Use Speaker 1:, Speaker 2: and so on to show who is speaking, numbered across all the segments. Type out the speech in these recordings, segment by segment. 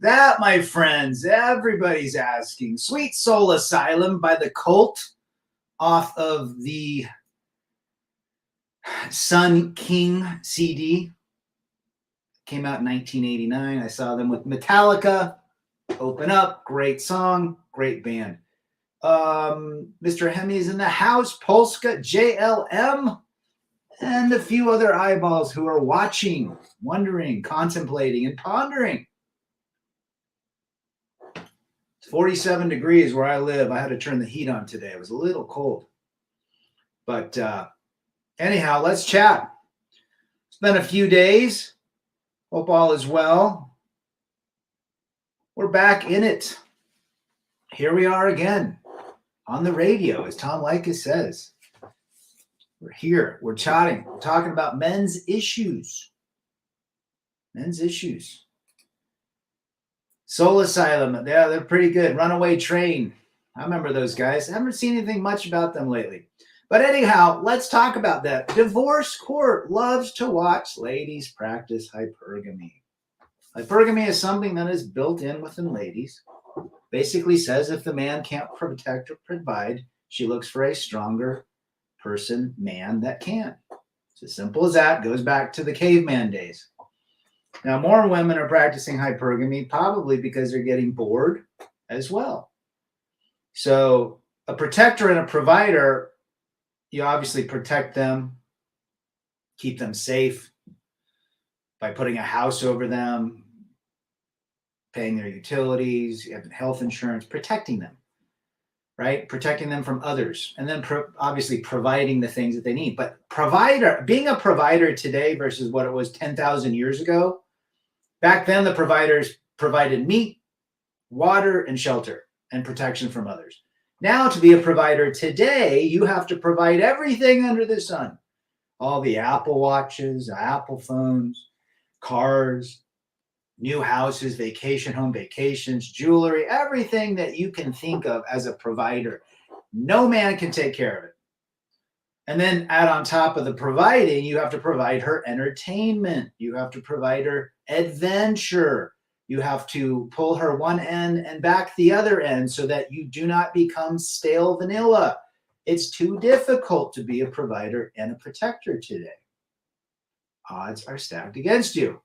Speaker 1: That, my friends, everybody's asking. Sweet Soul Asylum by The Cult off of the Sun King CD. Came out in 1989. I saw them with Metallica. Open Up. Great song. Great band. Mr. Hemi's in the house. Polska, JLM, and a few other eyeballs who are watching, wondering, contemplating, and pondering. 47 degrees where I live. I had to turn the heat on today. It was a little cold. But anyhow, let's chat. It's been a few days. Hope all is well. We're back in it. Here we are again on the radio, as Tom Likas says. We're here. We're chatting. We're talking about men's issues. Men's issues. Soul Asylum, yeah, they're pretty good. Runaway Train, I remember those guys. I haven't seen anything much about them lately. But anyhow, let's talk about that. Divorce court loves to watch ladies practice hypergamy. Hypergamy is something that is built in within ladies. Basically says if the man can't protect or provide, she looks for a stronger person, man, that can. It's as simple as that. Goes back to the caveman days. Now, more women are practicing hypergamy, probably because they're getting bored as well. So a protector and a provider, you obviously protect them, keep them safe by putting a house over them, paying their utilities, you have health insurance, protecting them, right? Protecting them from others, and then obviously providing the things that they need. But being a provider today versus what it was 10,000 years ago, back then the providers provided meat, water, and shelter and protection from others. Now, to be a provider today, you have to provide everything under the sun. All the Apple Watches, Apple phones, cars, new houses, vacation home vacations, jewelry, everything that you can think of as a provider. No man can take care of it. And then add on top of the providing, you have to provide her entertainment. You have to provide her adventure. You have to pull her one end and back the other end so that you do not become stale vanilla. It's too difficult to be a provider and a protector today. Odds are stacked against you.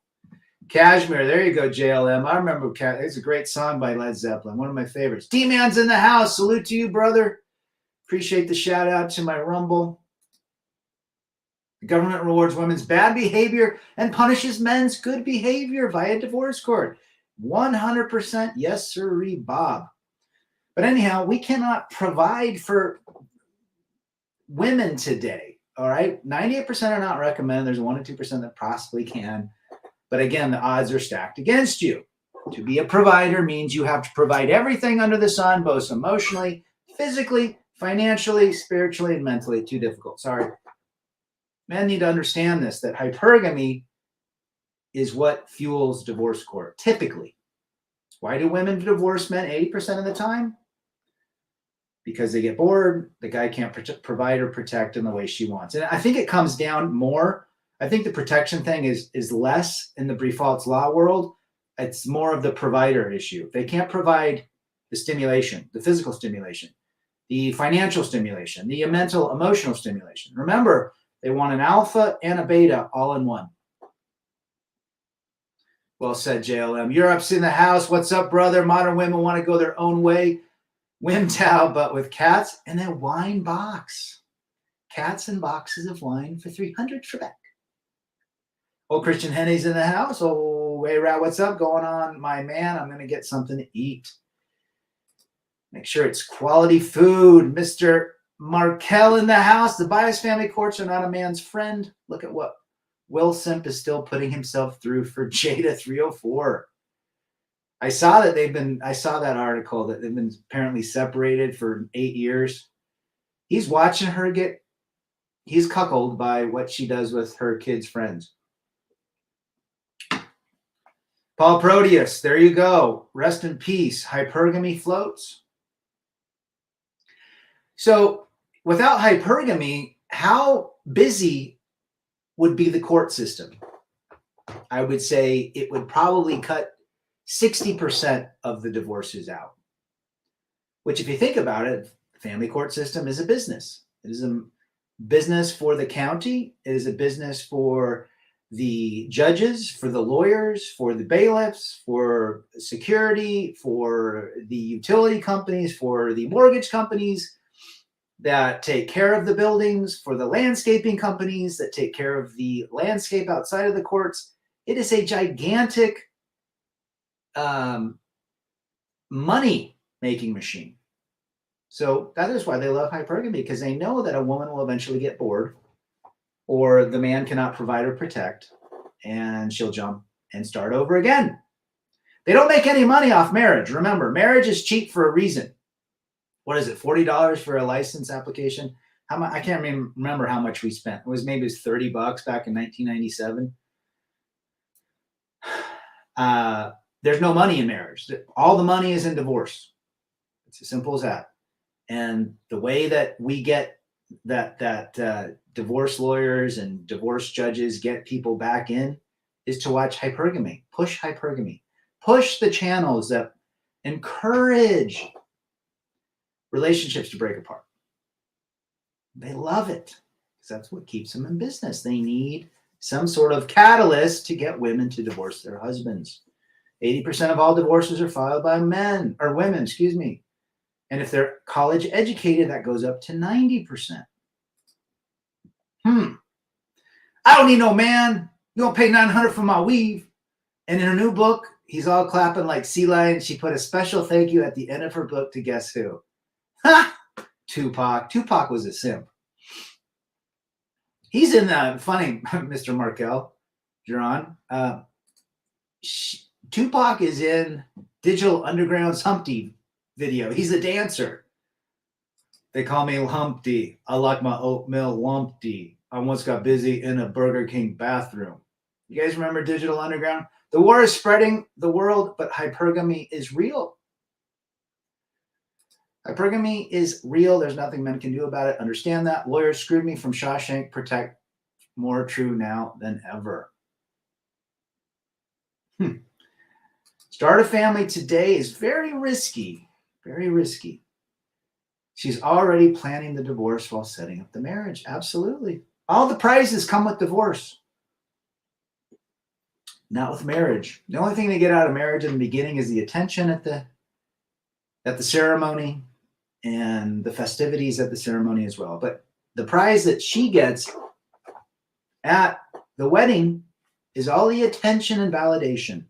Speaker 1: Kashmir, there you go, JLM. I remember it's a great song by Led Zeppelin, one of my favorites. D-Man's in the house. Salute to you, brother. Appreciate the shout out to my Rumble. The government rewards women's bad behavior and punishes men's good behavior via divorce court. 100% yes, sirree, Bob. But anyhow, we cannot provide for women today. All right. 98% are not recommended. There's 1 to 2% that possibly can. But again, the odds are stacked against you. To be a provider means you have to provide everything under the sun, both emotionally, physically, financially, spiritually, and mentally. Too difficult. Sorry. Men need to understand this, that hypergamy is what fuels divorce court, typically. Why do women divorce men 80% of the time? Because they get bored. The guy can't provide or protect in the way she wants. And I think it comes down more. I think the protection thing is less in the Briefalt's law world. It's more of the provider issue. They can't provide the stimulation, the physical stimulation, the financial stimulation, the mental, emotional stimulation. Remember, they want an alpha and a beta all in one. Well said, JLM. Europe's in the house. What's up, brother? Modern women want to go their own way. Wimtow, but with cats and a wine box. Cats and boxes of wine for $300 for back. Oh, Christian Henny's in the house. Oh, hey, Rat, what's up? Going on, my man? I'm going to get something to eat. Make sure it's quality food. Mr. Markel in the house. The bias family courts are not a man's friend. Look at what Will Simp is still putting himself through for Jada 304. I saw that article that they've been apparently separated for 8 years. He's watching her he's cuckolded by what she does with her kids' friends. Paul Proteus, there you go. Rest in peace. Hypergamy floats. So without hypergamy, how busy would be the court system? I would say it would probably cut 60% of the divorces out, which if you think about it, the family court system is a business. It is a business for the county. It is a business for the judges, for the lawyers, for the bailiffs, for security, for the utility companies, for the mortgage companies that take care of the buildings, for the landscaping companies that take care of the landscape outside of the courts. It is a gigantic money-making machine. So that is why they love hypergamy, because they know that a woman will eventually get bored, or the man cannot provide or protect, and she'll jump and start over again. They don't make any money off marriage. Remember, marriage is cheap for a reason. What is it, $40 for a license application? How much? I can't remember how much we spent. Maybe it was $30 back in 1997. There's no money in marriage. All the money is in divorce. It's as simple as that. And the way that we get that divorce lawyers and divorce judges get people back in is to watch hypergamy. Push hypergamy. Push the channels that encourage relationships to break apart. They love it because that's what keeps them in business. They need some sort of catalyst to get women to divorce their husbands. 80% of all divorces are filed by women. And if they're college educated, that goes up to 90%. I don't need no man. You don't pay $900 for my weave. And in her new book, he's all clapping like sea lion. She put a special thank you at the end of her book to guess who? Ha! Tupac. Tupac was a simp. He's in funny, Mr. Markel, Jerron. Tupac is in Digital Underground's Humpty video. He's a dancer. They call me Humpty. I like my oatmeal lumpty. I once got busy in a Burger King bathroom. You guys remember Digital Underground? The war is spreading the world, but hypergamy is real. Hypergamy is real. There's nothing men can do about it. Understand that. Lawyers screwed me from Shawshank. Protect. More true now than ever. Start a family today is very risky. Very risky. She's already planning the divorce while setting up the marriage. Absolutely. All the prizes come with divorce. Not with marriage. The only thing they get out of marriage in the beginning is the attention at the ceremony, and the festivities at the ceremony as well. But the prize that she gets at the wedding is all the attention and validation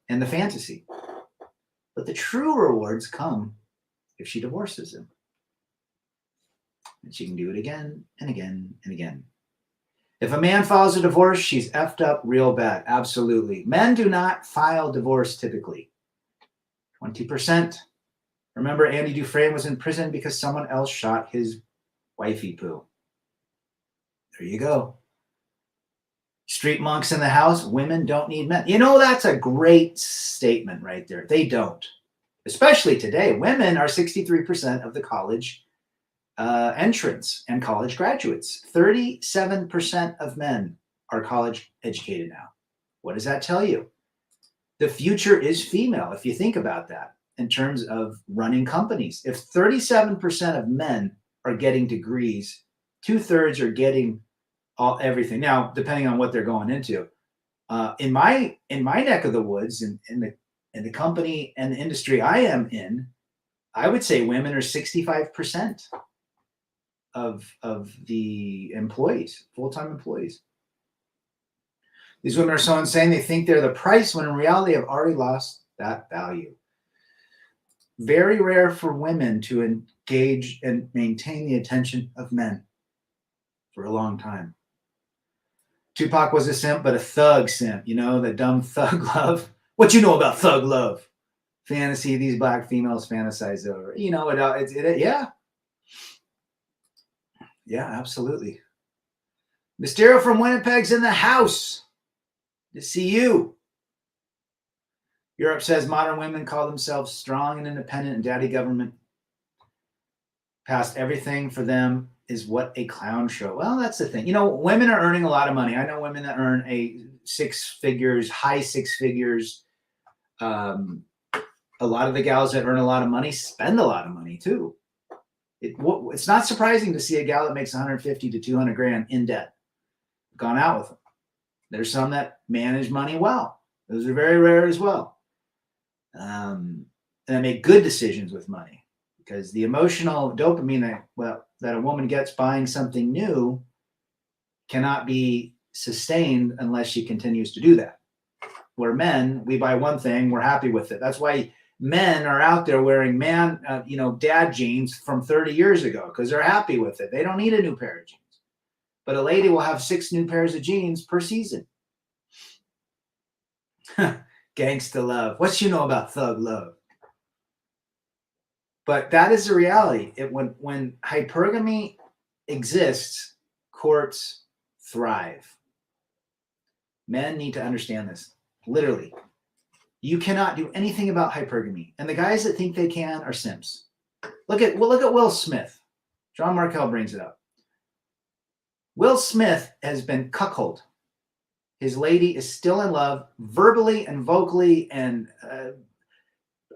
Speaker 1: and the fantasy. But the true rewards come if she divorces him. And she can do it again and again and again. If a man files a divorce, she's effed up real bad. Absolutely. Men do not file divorce typically. 20%. Remember, Andy Dufresne was in prison because someone else shot his wifey poo. There you go. Street monks in the house, women don't need men. You know, that's a great statement right there. They don't. Especially today. Women are 63% of the college entrants and college graduates. 37% of men are college educated now. What does that tell you? The future is female, if you think about that, in terms of running companies. If 37% of men are getting degrees, 2/3 are getting everything. Now, depending on what they're going into. In my neck of the woods, in the company and the industry I am in, I would say women are 65% of the employees, full-time employees. These women are so insane, they think they're the price when in reality have already lost that value. Very rare for women to engage and maintain the attention of men for a long time. Tupac was a simp, but a thug simp. You know, the dumb thug love. What you know about thug love? Fantasy these black females fantasize over. You know, yeah. Yeah, absolutely. Mysterio from Winnipeg's in the house. To see you. Europe says modern women call themselves strong and independent, and daddy government past everything for them is what a clown show. Well, that's the thing. You know, women are earning a lot of money. I know women that earn high six figures. A lot of the gals that earn a lot of money spend a lot of money too. It's not surprising to see a gal that makes 150 to 200 grand in debt. Gone out with them. There's some that manage money well. Those are very rare as well. And they make good decisions with money, because the emotional dopamine that a woman gets buying something new cannot be sustained unless she continues to do that. Where men, we buy one thing, we're happy with it. That's why men are out there wearing dad jeans from 30 years ago, because they're happy with it. They don't need a new pair of jeans. But a lady will have 6 new pairs of jeans per season. Gangsta love. What you know about thug love? But that is the reality. When hypergamy exists, courts thrive. Men need to understand this. Literally. You cannot do anything about hypergamy. And the guys that think they can are simps. Look at Will Smith. John Markell brings it up. Will Smith has been cuckolded. His lady is still in love, verbally and vocally, and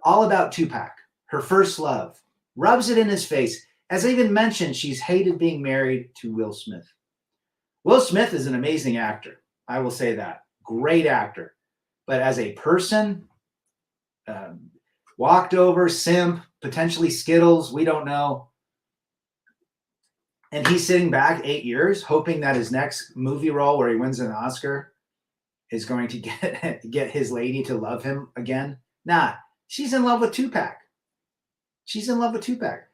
Speaker 1: all about Tupac, her first love. Rubs it in his face. As I even mentioned, she's hated being married to Will Smith. Will Smith is an amazing actor. I will say that. Great actor. But as a person, walked over, simp, potentially Skittles, we don't know. And he's sitting back 8 years, hoping that his next movie role where he wins an Oscar is going to get his lady to love him again. Nah, she's in love with Tupac. She's in love with Tupac.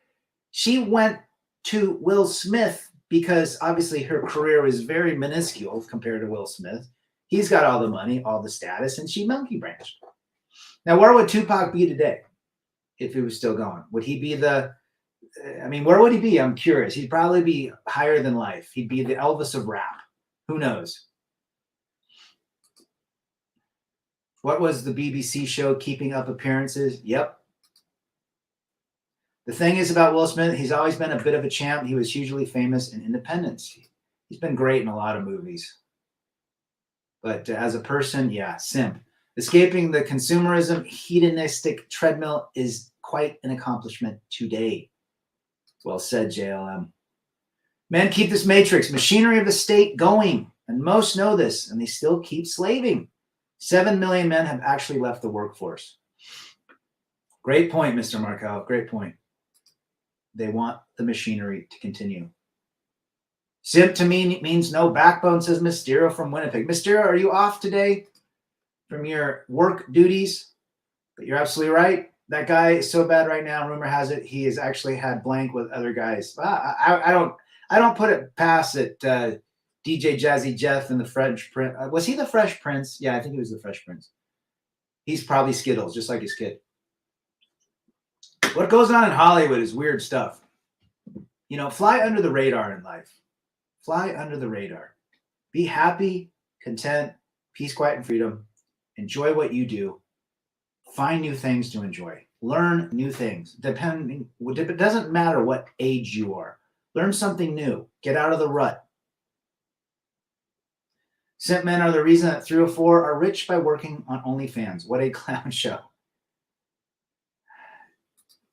Speaker 1: She went to Will Smith because obviously her career was very minuscule compared to Will Smith. He's got all the money, all the status, and she monkey branched. Now, where would Tupac be today if he was still going? Would he be where would he be? I'm curious. He'd probably be higher than life. He'd be the Elvis of rap. Who knows? What was the BBC show, Keeping Up Appearances? Yep. The thing is about Will Smith, he's always been a bit of a champ. He was hugely famous in Independence. He's been great in a lot of movies. But as a person, yeah, simp. Escaping the consumerism, hedonistic treadmill is quite an accomplishment today. Well said, JLM. Men keep this matrix, machinery of the state going, and most know this, and they still keep slaving. 7 million men have actually left the workforce. Great point, Mr. Markell. Great point. They want the machinery to continue. Simp to me means no backbone, says Mysterio from Winnipeg. Mysterio, are you off today from your work duties? But you're absolutely right. That guy is so bad right now. Rumor has it he has actually had blank with other guys. I don't put it past it. DJ Jazzy Jeff and the Fresh Prince. Was he the Fresh Prince? Yeah, I think he was the Fresh Prince. He's probably Skittles, just like his kid. What goes on in Hollywood is weird stuff. You know, fly under the radar in life. Fly under the radar. Be happy, content, peace, quiet, and freedom. Enjoy what you do. Find new things to enjoy. Learn new things. It doesn't matter what age you are. Learn something new. Get out of the rut. Simp men are the reason that 304 are rich by working on OnlyFans. What a clown show.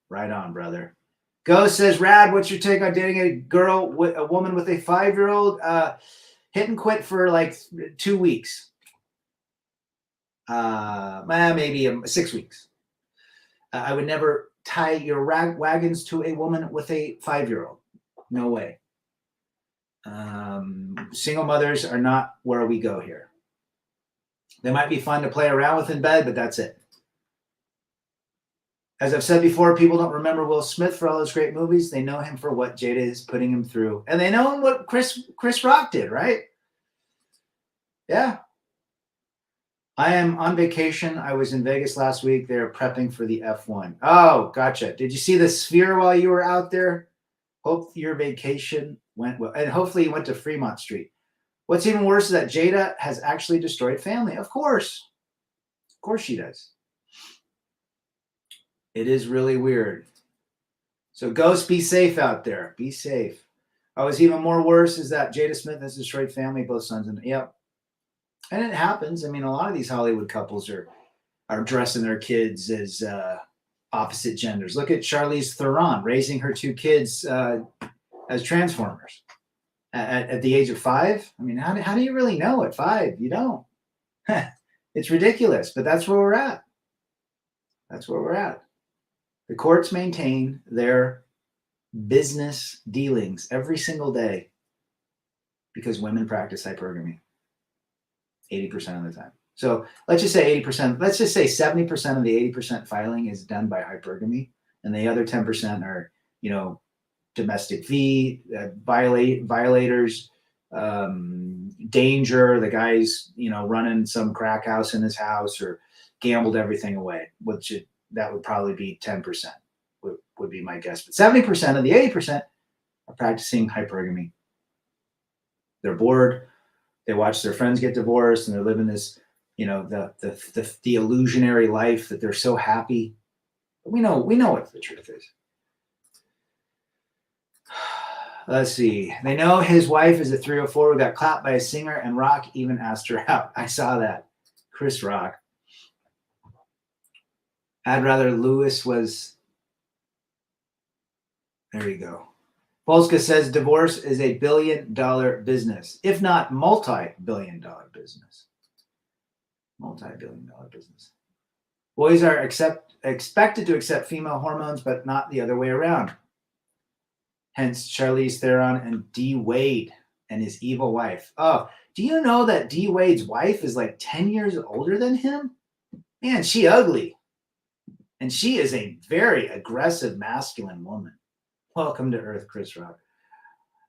Speaker 1: Right on, brother. Ghost says, Rad, what's your take on dating a woman with a 5-year-old? Hit and quit for like 2 weeks. Maybe 6 weeks. I would never tie your wagons to a woman with a 5-year-old. No way. Single mothers are not where we go here. They might be fun to play around with in bed, but that's it. As I've said before, people don't remember Will Smith for all those great movies. They know him for what Jada is putting him through. And they know what Chris Rock did, right? Yeah. I am on vacation. I was in Vegas last week. They're prepping for the F1. Oh, gotcha. Did you see the Sphere while you were out there? Hope your vacation went well. And hopefully you went to Fremont Street. What's even worse is that Jada has actually destroyed family. Of course. Of course she does. It is really weird. So Ghost, be safe out there. Be safe. What's even more worse is that Jada Smith has destroyed family, both sons and yep. And it happens. I mean, a lot of these Hollywood couples are dressing their kids as opposite genders. Look at Charlize Theron raising her 2 kids as Transformers at the age of 5. I mean, how do you really know at 5? You don't. It's ridiculous, but that's where we're at. That's where we're at. The courts maintain their business dealings every single day because women practice hypergamy 80% of the time. So let's just say 80%, let's just say 70% of the 80% filing is done by hypergamy, and the other 10% are, domestic violators, danger, the guy's, running some crack house in his house or gambled everything away, that would probably be 10%, would be my guess. But 70% of the 80% are practicing hypergamy. They're bored. They watch their friends get divorced, and they're living this, the illusionary life that they're so happy. But we know what the truth is. Let's see. They know his wife is a 304 who got clapped by a singer, and Rock even asked her out. I saw that. Chris Rock. I'd rather Lewis was. There you go. Polska says divorce is a billion-dollar business, if not multi-billion-dollar business. Multi-billion-dollar business. Boys are expected to accept female hormones, but not the other way around. Hence, Charlize Theron and D. Wade and his evil wife. Oh, do you know that D. Wade's wife is like 10 years older than him? Man, she ugly. And she is a very aggressive, masculine woman. Welcome to Earth, Chris Rock.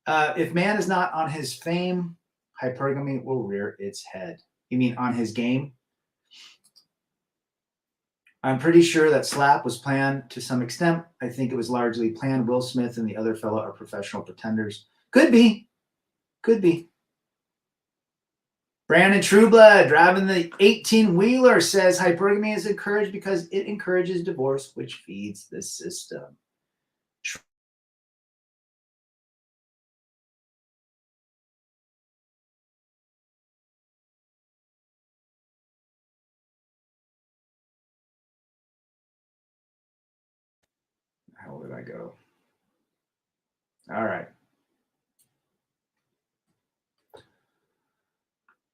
Speaker 1: If man is not on his fame, hypergamy will rear its head. You mean on his game? I'm pretty sure that slap was planned to some extent. I think it was largely planned. Will Smith and the other fellow are professional pretenders. Could be. Could be. Brandon Trueblood, driving the 18-wheeler, says hypergamy is encouraged because it encourages divorce, which feeds the system. How would I go? All right.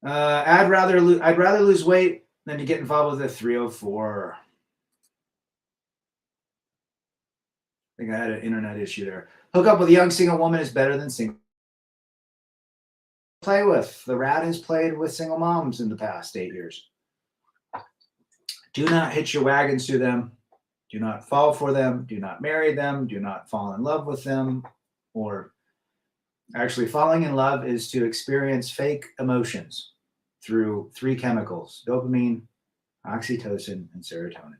Speaker 1: I'd rather lose weight than to get involved with a 304. I think I had an internet issue there. Hook up with a young single woman is better than single. Play with. The rat has played with single moms in the past 8 years. Do not hitch your wagons to them. Do not fall for them. Do not marry them. Do not fall in love with them. Or actually, falling in love is to experience fake emotions through 3 chemicals: dopamine, oxytocin, and serotonin.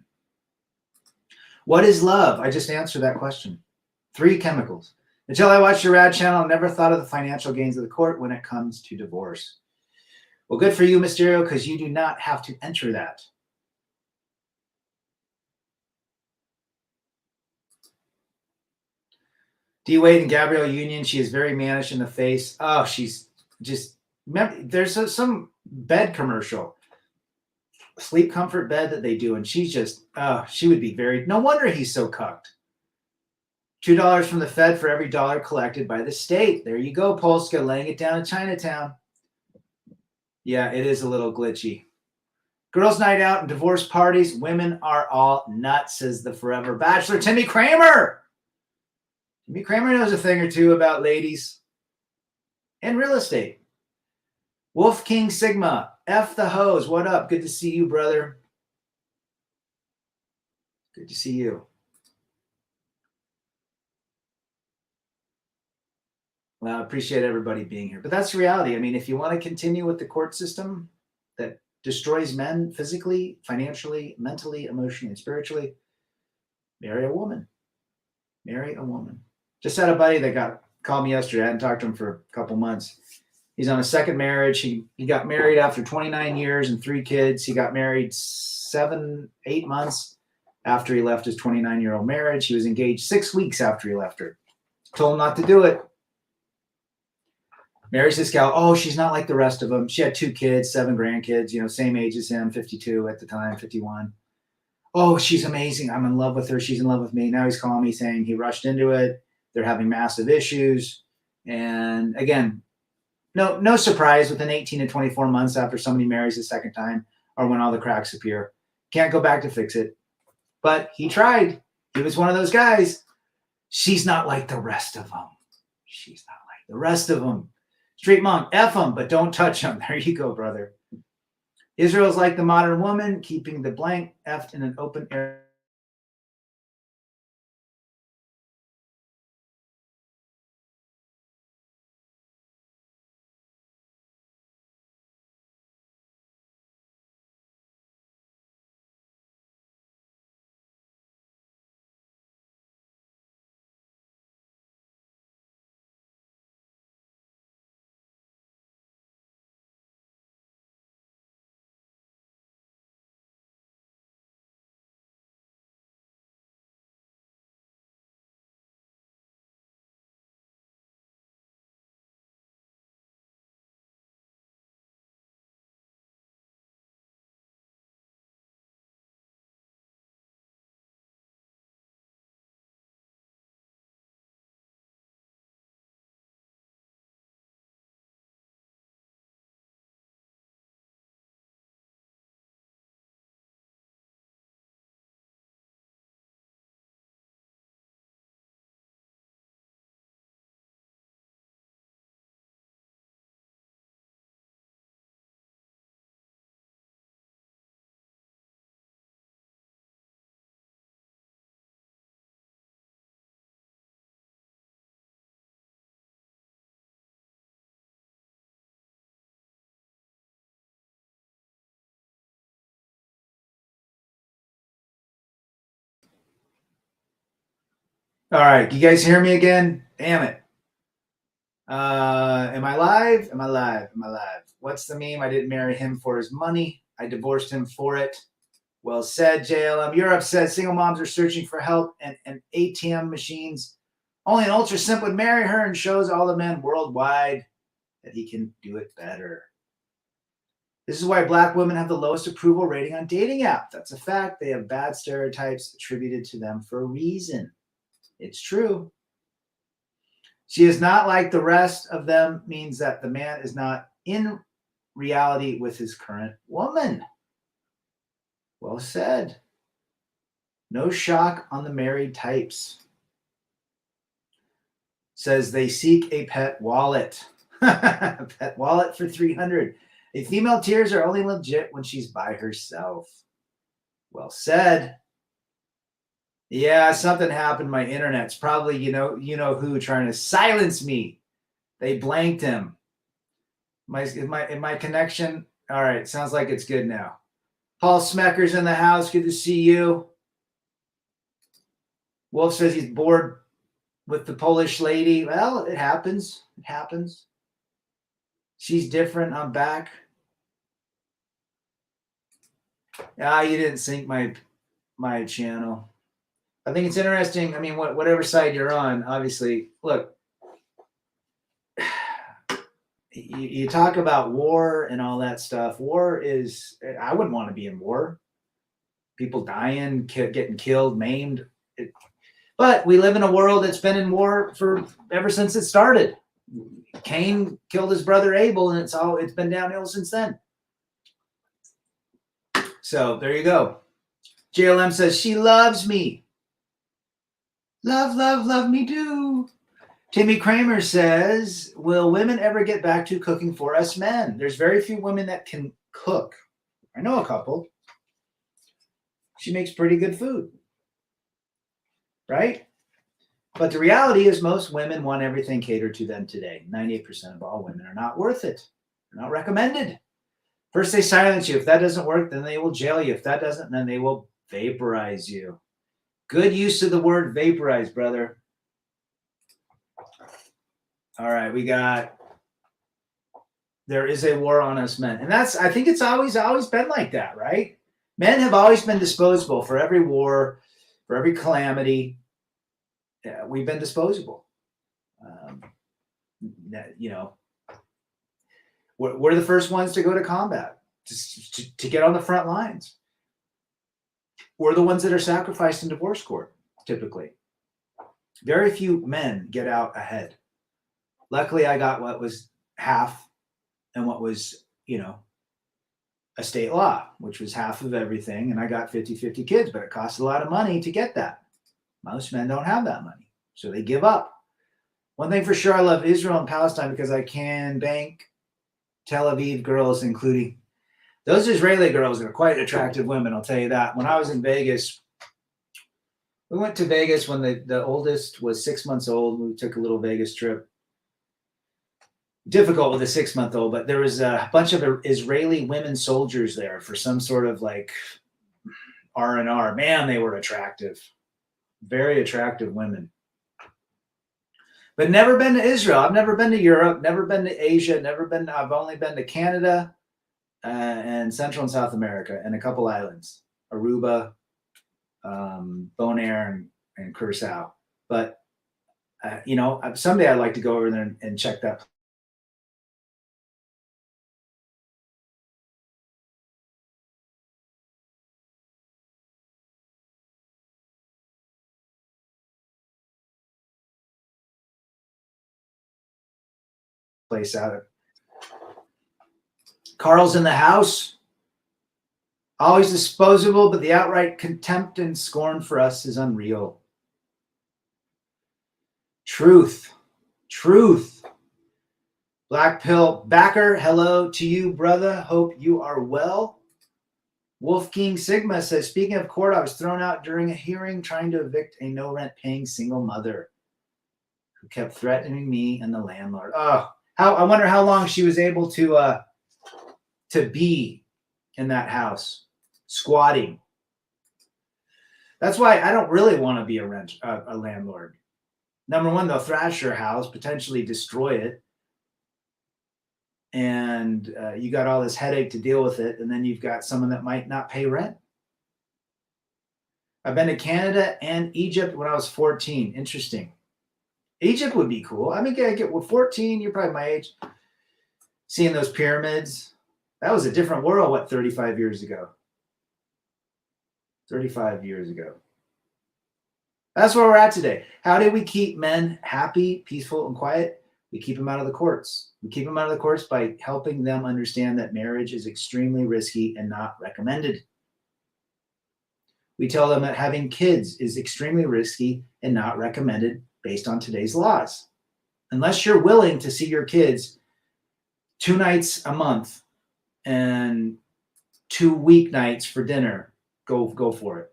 Speaker 1: What is love? I just answered that question. 3 chemicals. Until I watched your rad channel, I never thought of the financial gains of the court when it comes to divorce. Well, good for you, Mysterio, because you do not have to enter that. D. Wade and Gabrielle Union, she is very mannish in the face. Oh, she's just, there's some bed commercial, sleep comfort bed that they do, and she's just, oh, she would be very, no wonder he's so cucked. $2 from the Fed for every dollar collected by the state. There you go, Polska, laying it down in Chinatown. Yeah, it is a little glitchy. Girls' night out and divorce parties. Women are all nuts, says the forever bachelor, Timmy Kramer. Timmy Kramer knows a thing or two about ladies and real estate. Wolf King Sigma, F the hose. What up? Good to see you, brother. Good to see you. Well, I appreciate everybody being here. But that's the reality. I mean, if you want to continue with the court system that destroys men physically, financially, mentally, emotionally, and spiritually, marry a woman. Marry a woman. Just had a buddy that called me yesterday. I hadn't talked to him for a couple months. He's on a second marriage. He got married after 29 years and 3 kids. He got married 7-8 months after he left his 29-year-old marriage. He was engaged 6 weeks after he left her. Told him not to do it. Marries this gal. Oh, she's not like the rest of them. She had 2 kids, 7 grandkids, same age as him, 52 at the time, 51. Oh, she's amazing. I'm in love with her. She's in love with me. Now he's calling me saying he rushed into it. They're having massive issues. And again, no surprise within 18 to 24 months after somebody marries a second time or when all the cracks appear. Can't go back to fix it. But he tried. He was one of those guys. She's not like the rest of them. She's not like the rest of them. Street Monk, F them, but don't touch them. There you go, brother. Israel's like the modern woman, keeping the blank F in an open area. All right, you guys hear me again? Damn it. Am I live? Am I live? Am I live? What's the meme? I didn't marry him for his money. I divorced him for it. Well said, JLM. Europe says single moms are searching for help and ATM machines. Only an ultra simp would marry her and shows all the men worldwide that he can do it better. This is why Black women have the lowest approval rating on dating apps. That's a fact. They have bad stereotypes attributed to them for a reason. It's true. She is not like the rest of them means that the man is not in reality with his current woman. Well said. No shock on the married types. says they seek a pet wallet. A pet wallet for $300. A female tears are only legit when she's by herself. Well said. Yeah, something happened. My internet's probably you know who trying to silence me. They blanked him. My connection. All right, sounds like it's good now. Paul Smecker's in the house. Good to see you. Wolf says he's bored with the Polish lady. Well, it happens. It happens. She's different. I'm back. Ah, you didn't sync my channel. I think it's interesting. I mean, whatever side you're on, obviously, look, you talk about war and all that stuff. War is, I wouldn't want to be in war. People dying, getting killed, maimed. But we live in a world that's been in war for ever since it started. Cain killed his brother Abel, and it's been downhill since then. So there you go. JLM says she loves me. Love me do. Timmy Kramer says, will women ever get back to cooking for us men? There's very few women that can cook. I know a couple. She makes pretty good food. Right? But the reality is most women want everything catered to them today. 98% of all women are not worth it. They're not recommended. First, they silence you. If that doesn't work, then they will jail you. If that doesn't, then they will vaporize you. Good use of the word vaporize, brother. All right, we got, there is a war on us men. And I think it's always been like that, right? Men have always been disposable for every war, for every calamity. Yeah, we've been disposable. We're the first ones to go to combat, to get on the front lines. We're the ones that are sacrificed in divorce court, typically. Very few men get out ahead. Luckily, I got what was half and what was, a state law, which was half of everything. And I got 50-50 kids, but it costs a lot of money to get that. Most men don't have that money, so they give up. One thing for sure, I love Israel and Palestine because I can bank Tel Aviv girls, including those Israeli girls are quite attractive women, I'll tell you that. When I was in Vegas, we went to Vegas when the oldest was 6 months old. We took a little Vegas trip. Difficult with a 6-month-old, but there was a bunch of Israeli women soldiers there for some sort of like R&R. Man, they were attractive. Very attractive women. But never been to Israel. I've never been to Europe, never been to Asia, I've only been to Canada and Central and South America and a couple islands, Aruba, Bonaire, and Curacao. But, someday I'd like to go over there and check that place out. Carl's in the house. Always disposable, but the outright contempt and scorn for us is unreal. Truth. Black Pill Backer, hello to you, brother. Hope you are well. Wolf King Sigma says, speaking of court, I was thrown out during a hearing trying to evict a no-rent paying single mother who kept threatening me and the landlord. Oh, I wonder how long she was able to be in that house, squatting. That's why I don't really want to be a landlord. Number one, they'll thrash your house, potentially destroy it. And you got all this headache to deal with it. And then you've got someone that might not pay rent. I've been to Canada and Egypt when I was 14. Interesting. Egypt would be cool. I mean, with 14, you're probably my age. Seeing those pyramids. That was a different world, 35 years ago? 35 years ago. That's where we're at today. How do we keep men happy, peaceful, and quiet? We keep them out of the courts. We keep them out of the courts by helping them understand that marriage is extremely risky and not recommended. We tell them that having kids is extremely risky and not recommended based on today's laws. Unless you're willing to see your kids 2 nights a month and 2 weeknights for dinner, go for it.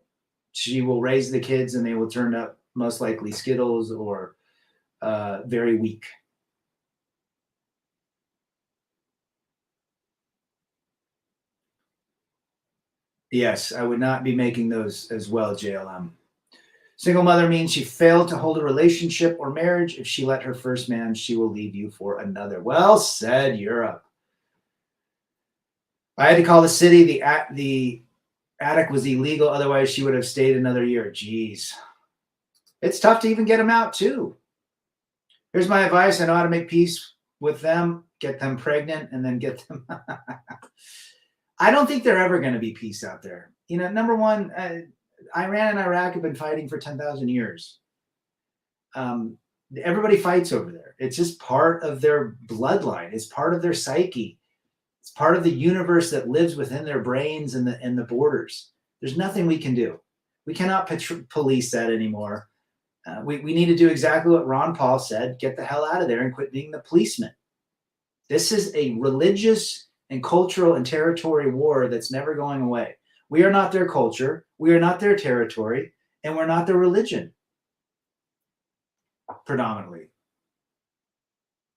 Speaker 1: She will raise the kids and they will turn up most likely Skittles or very weak. Yes, I would not be making those as well, JLM. Single mother means she failed to hold a relationship or marriage. If she let her first man, she will leave you for another. Well said, Europe. I had to call the city. The attic was illegal. Otherwise, she would have stayed another year. Jeez. It's tough to even get them out, too. Here's my advice. I know how to make peace with them, get them pregnant, and then get them. I don't think they're ever going to be peace out there. You know, number one, Iran and Iraq have been fighting for 10,000 years. Everybody fights over there. It's just part of their bloodline. It's part of their psyche. It's part of the universe that lives within their brains and the borders. There's nothing we can do. We cannot police that anymore. We need to do exactly what Ron Paul said: get the hell out of there and quit being the policeman. This is a religious and cultural and territory war that's never going away. We are not their culture. We are not their territory. And we're not their religion, predominantly.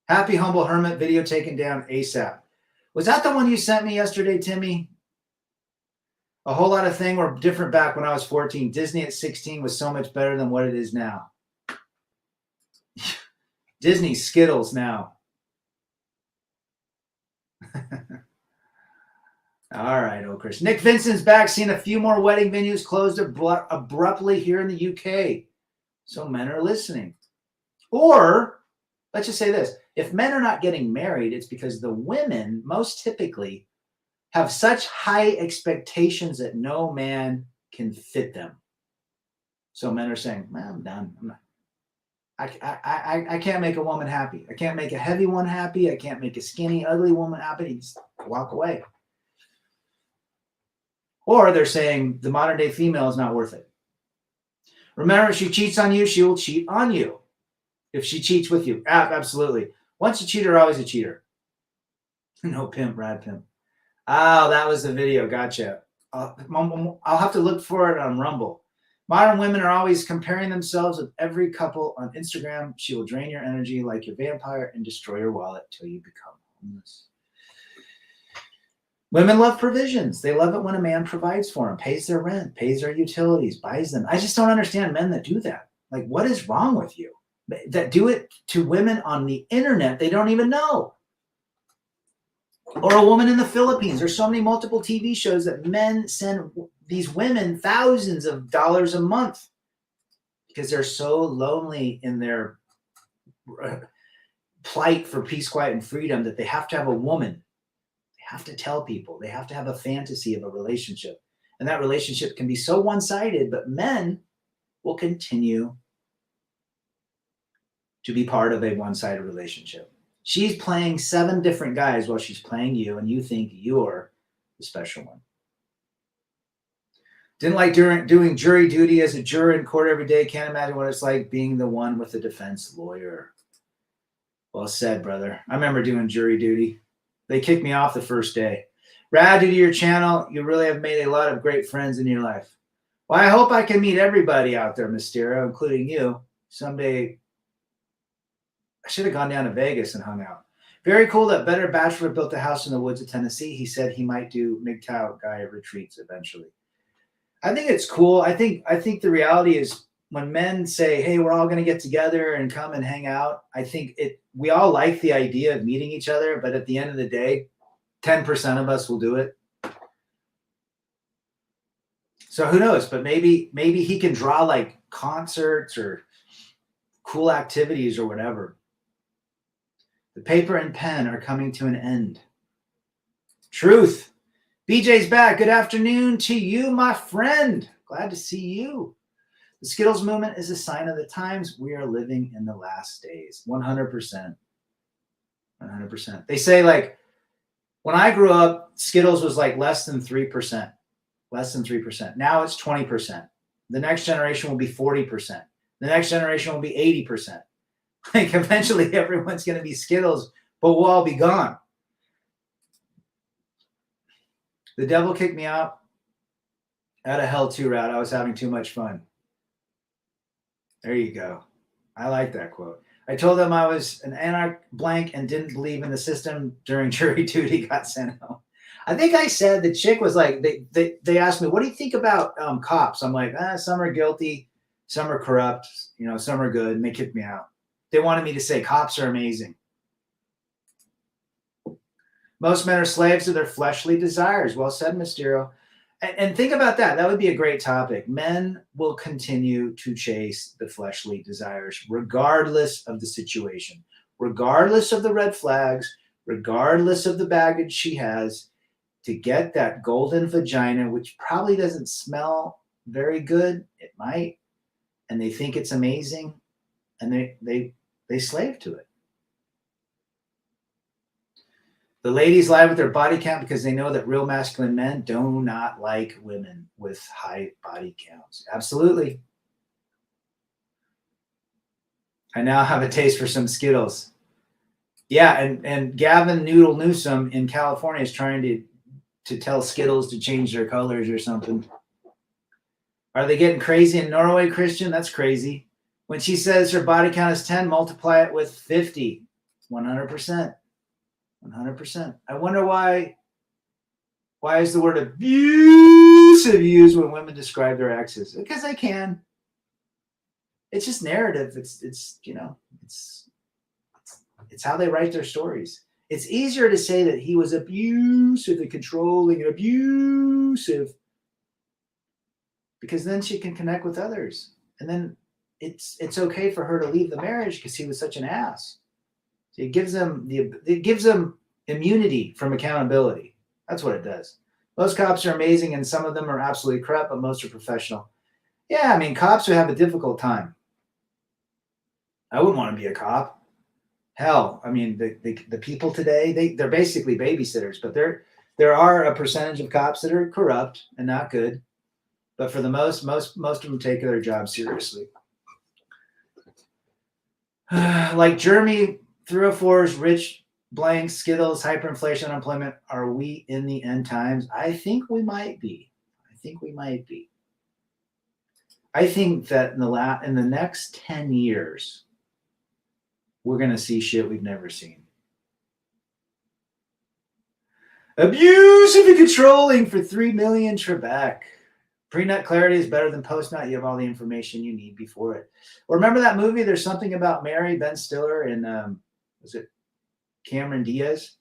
Speaker 1: Happy Humble Hermit video taken down ASAP. Was that the one you sent me yesterday, Timmy? A whole lot of things were different back when I was 14. Disney at 16 was so much better than what it is now. Disney Skittles now. All right, old Chris. Nick Vincent's back, seeing a few more wedding venues closed abruptly here in the UK. So men are listening. Or, let's just say this. If men are not getting married, it's because the women, most typically, have such high expectations that no man can fit them. So men are saying, man, I'm done. I can't make a woman happy. I can't make a heavy one happy. I can't make a skinny, ugly woman happy. Just walk away. Or they're saying the modern day female is not worth it. Remember, if she cheats on you, she will cheat on you. If she cheats with you. Absolutely. Once a cheater, always a cheater. No pimp, rad pimp. Oh, that was the video. Gotcha. I'll have to look for it on Rumble. Modern women are always comparing themselves with every couple on Instagram. She will drain your energy like your vampire and destroy your wallet till you become homeless. Women love provisions. They love it when a man provides for them, pays their rent, pays their utilities, buys them. I just don't understand men that do that. Like, what is wrong with you? That do it to women on the internet they don't even know. Or a woman in the Philippines. There's so many multiple TV shows that men send these women thousands of dollars a month because they're so lonely in their plight for peace, quiet, and freedom that they have to have a woman. They have to tell people. They have to have a fantasy of a relationship. And that relationship can be so one-sided, but men will continue to be part of a one-sided relationship. She's playing 7 different guys while she's playing you, and you think you're the special one. Didn't like doing jury duty as a juror in court every day. Can't imagine what it's like being the one with the defense lawyer. Well said, brother. I remember doing jury duty. They kicked me off the first day. Rad, due to your channel, you really have made a lot of great friends in your life. Well, I hope I can meet everybody out there, Mysterio, including you, someday. I should have gone down to Vegas and hung out. Very cool that Better Bachelor built a house in the woods of Tennessee. He said he might do MGTOW guy retreats eventually. I think it's cool. I think the reality is when men say, hey, we're all going to get together and come and hang out, I think we all like the idea of meeting each other, but at the end of the day, 10% of us will do it. So who knows? But maybe he can draw like concerts or cool activities or whatever. The paper and pen are coming to an end. Truth. BJ's back. Good afternoon to you, my friend. Glad to see you. The Skittles movement is a sign of the times. We are living in the last days. 100%. 100%. They say, like, when I grew up, Skittles was like less than 3%. Less than 3%. Now it's 20%. The next generation will be 40%. The next generation will be 80%. Like eventually everyone's going to be Skittles, but we'll all be gone. The devil kicked me out of hell too, Rad. I was having too much fun. There you go. I like that quote. I told them I was an anarch blank and didn't believe in the system during jury duty, got sent home. I think I said the chick was like, they asked me, what do you think about cops? I'm like, some are guilty, some are corrupt, some are good, and they kicked me out. They wanted me to say cops are amazing. Most men are slaves to their fleshly desires. Well said, Mysterio. And think about that. That would be a great topic. Men will continue to chase the fleshly desires, regardless of the situation, regardless of the red flags, regardless of the baggage she has, to get that golden vagina, which probably doesn't smell very good. It might. And they think it's amazing. And they slave to it. The ladies lie with their body count because they know that real masculine men do not like women with high body counts. Absolutely. I now have a taste for some Skittles. Yeah, and Gavin Noodle Newsom in California is trying to tell Skittles to change their colors or something. Are they getting crazy in Norway, Christian? That's crazy. When she says her body count is 10, multiply it with 50. 100%. 100%. I wonder why is the word abusive used when women describe their exes? Because they can. It's just narrative. It's how they write their stories. It's easier to say that he was abusive and controlling and abusive because then she can connect with others. And then it's okay for her to leave the marriage because he was such an ass. It gives them immunity from accountability. That's what it does. Most cops are amazing, and some of them are absolutely corrupt, but most are professional. Yeah, I mean, cops would have a difficult time. I wouldn't want to be a cop. Hell, I mean, the people today, they're basically babysitters, but there are a percentage of cops that are corrupt and not good. But for the most of them take their job seriously. Like Jeremy 304's rich blank Skittles, hyperinflation, unemployment. Are we in the end times? I think we might be. I think that in the next 10 years, we're going to see shit we've never seen. Abusive and controlling for 3 million Trebek. Pre-nut clarity is better than post-nut. You have all the information you need before it. Or remember that movie, There's Something About Mary, Ben Stiller, and was it Cameron Diaz?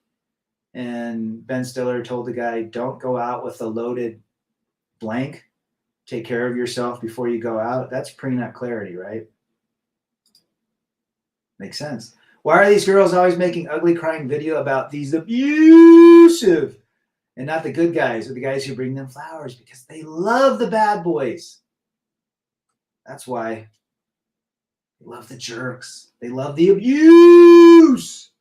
Speaker 1: And Ben Stiller told the guy, don't go out with a loaded blank. Take care of yourself before you go out. That's pre-nut clarity, right? Makes sense. Why are these girls always making ugly crying video about these abusive and not the good guys or the guys who bring them flowers? Because they love the bad boys. That's why. They love the jerks. They love the abuse.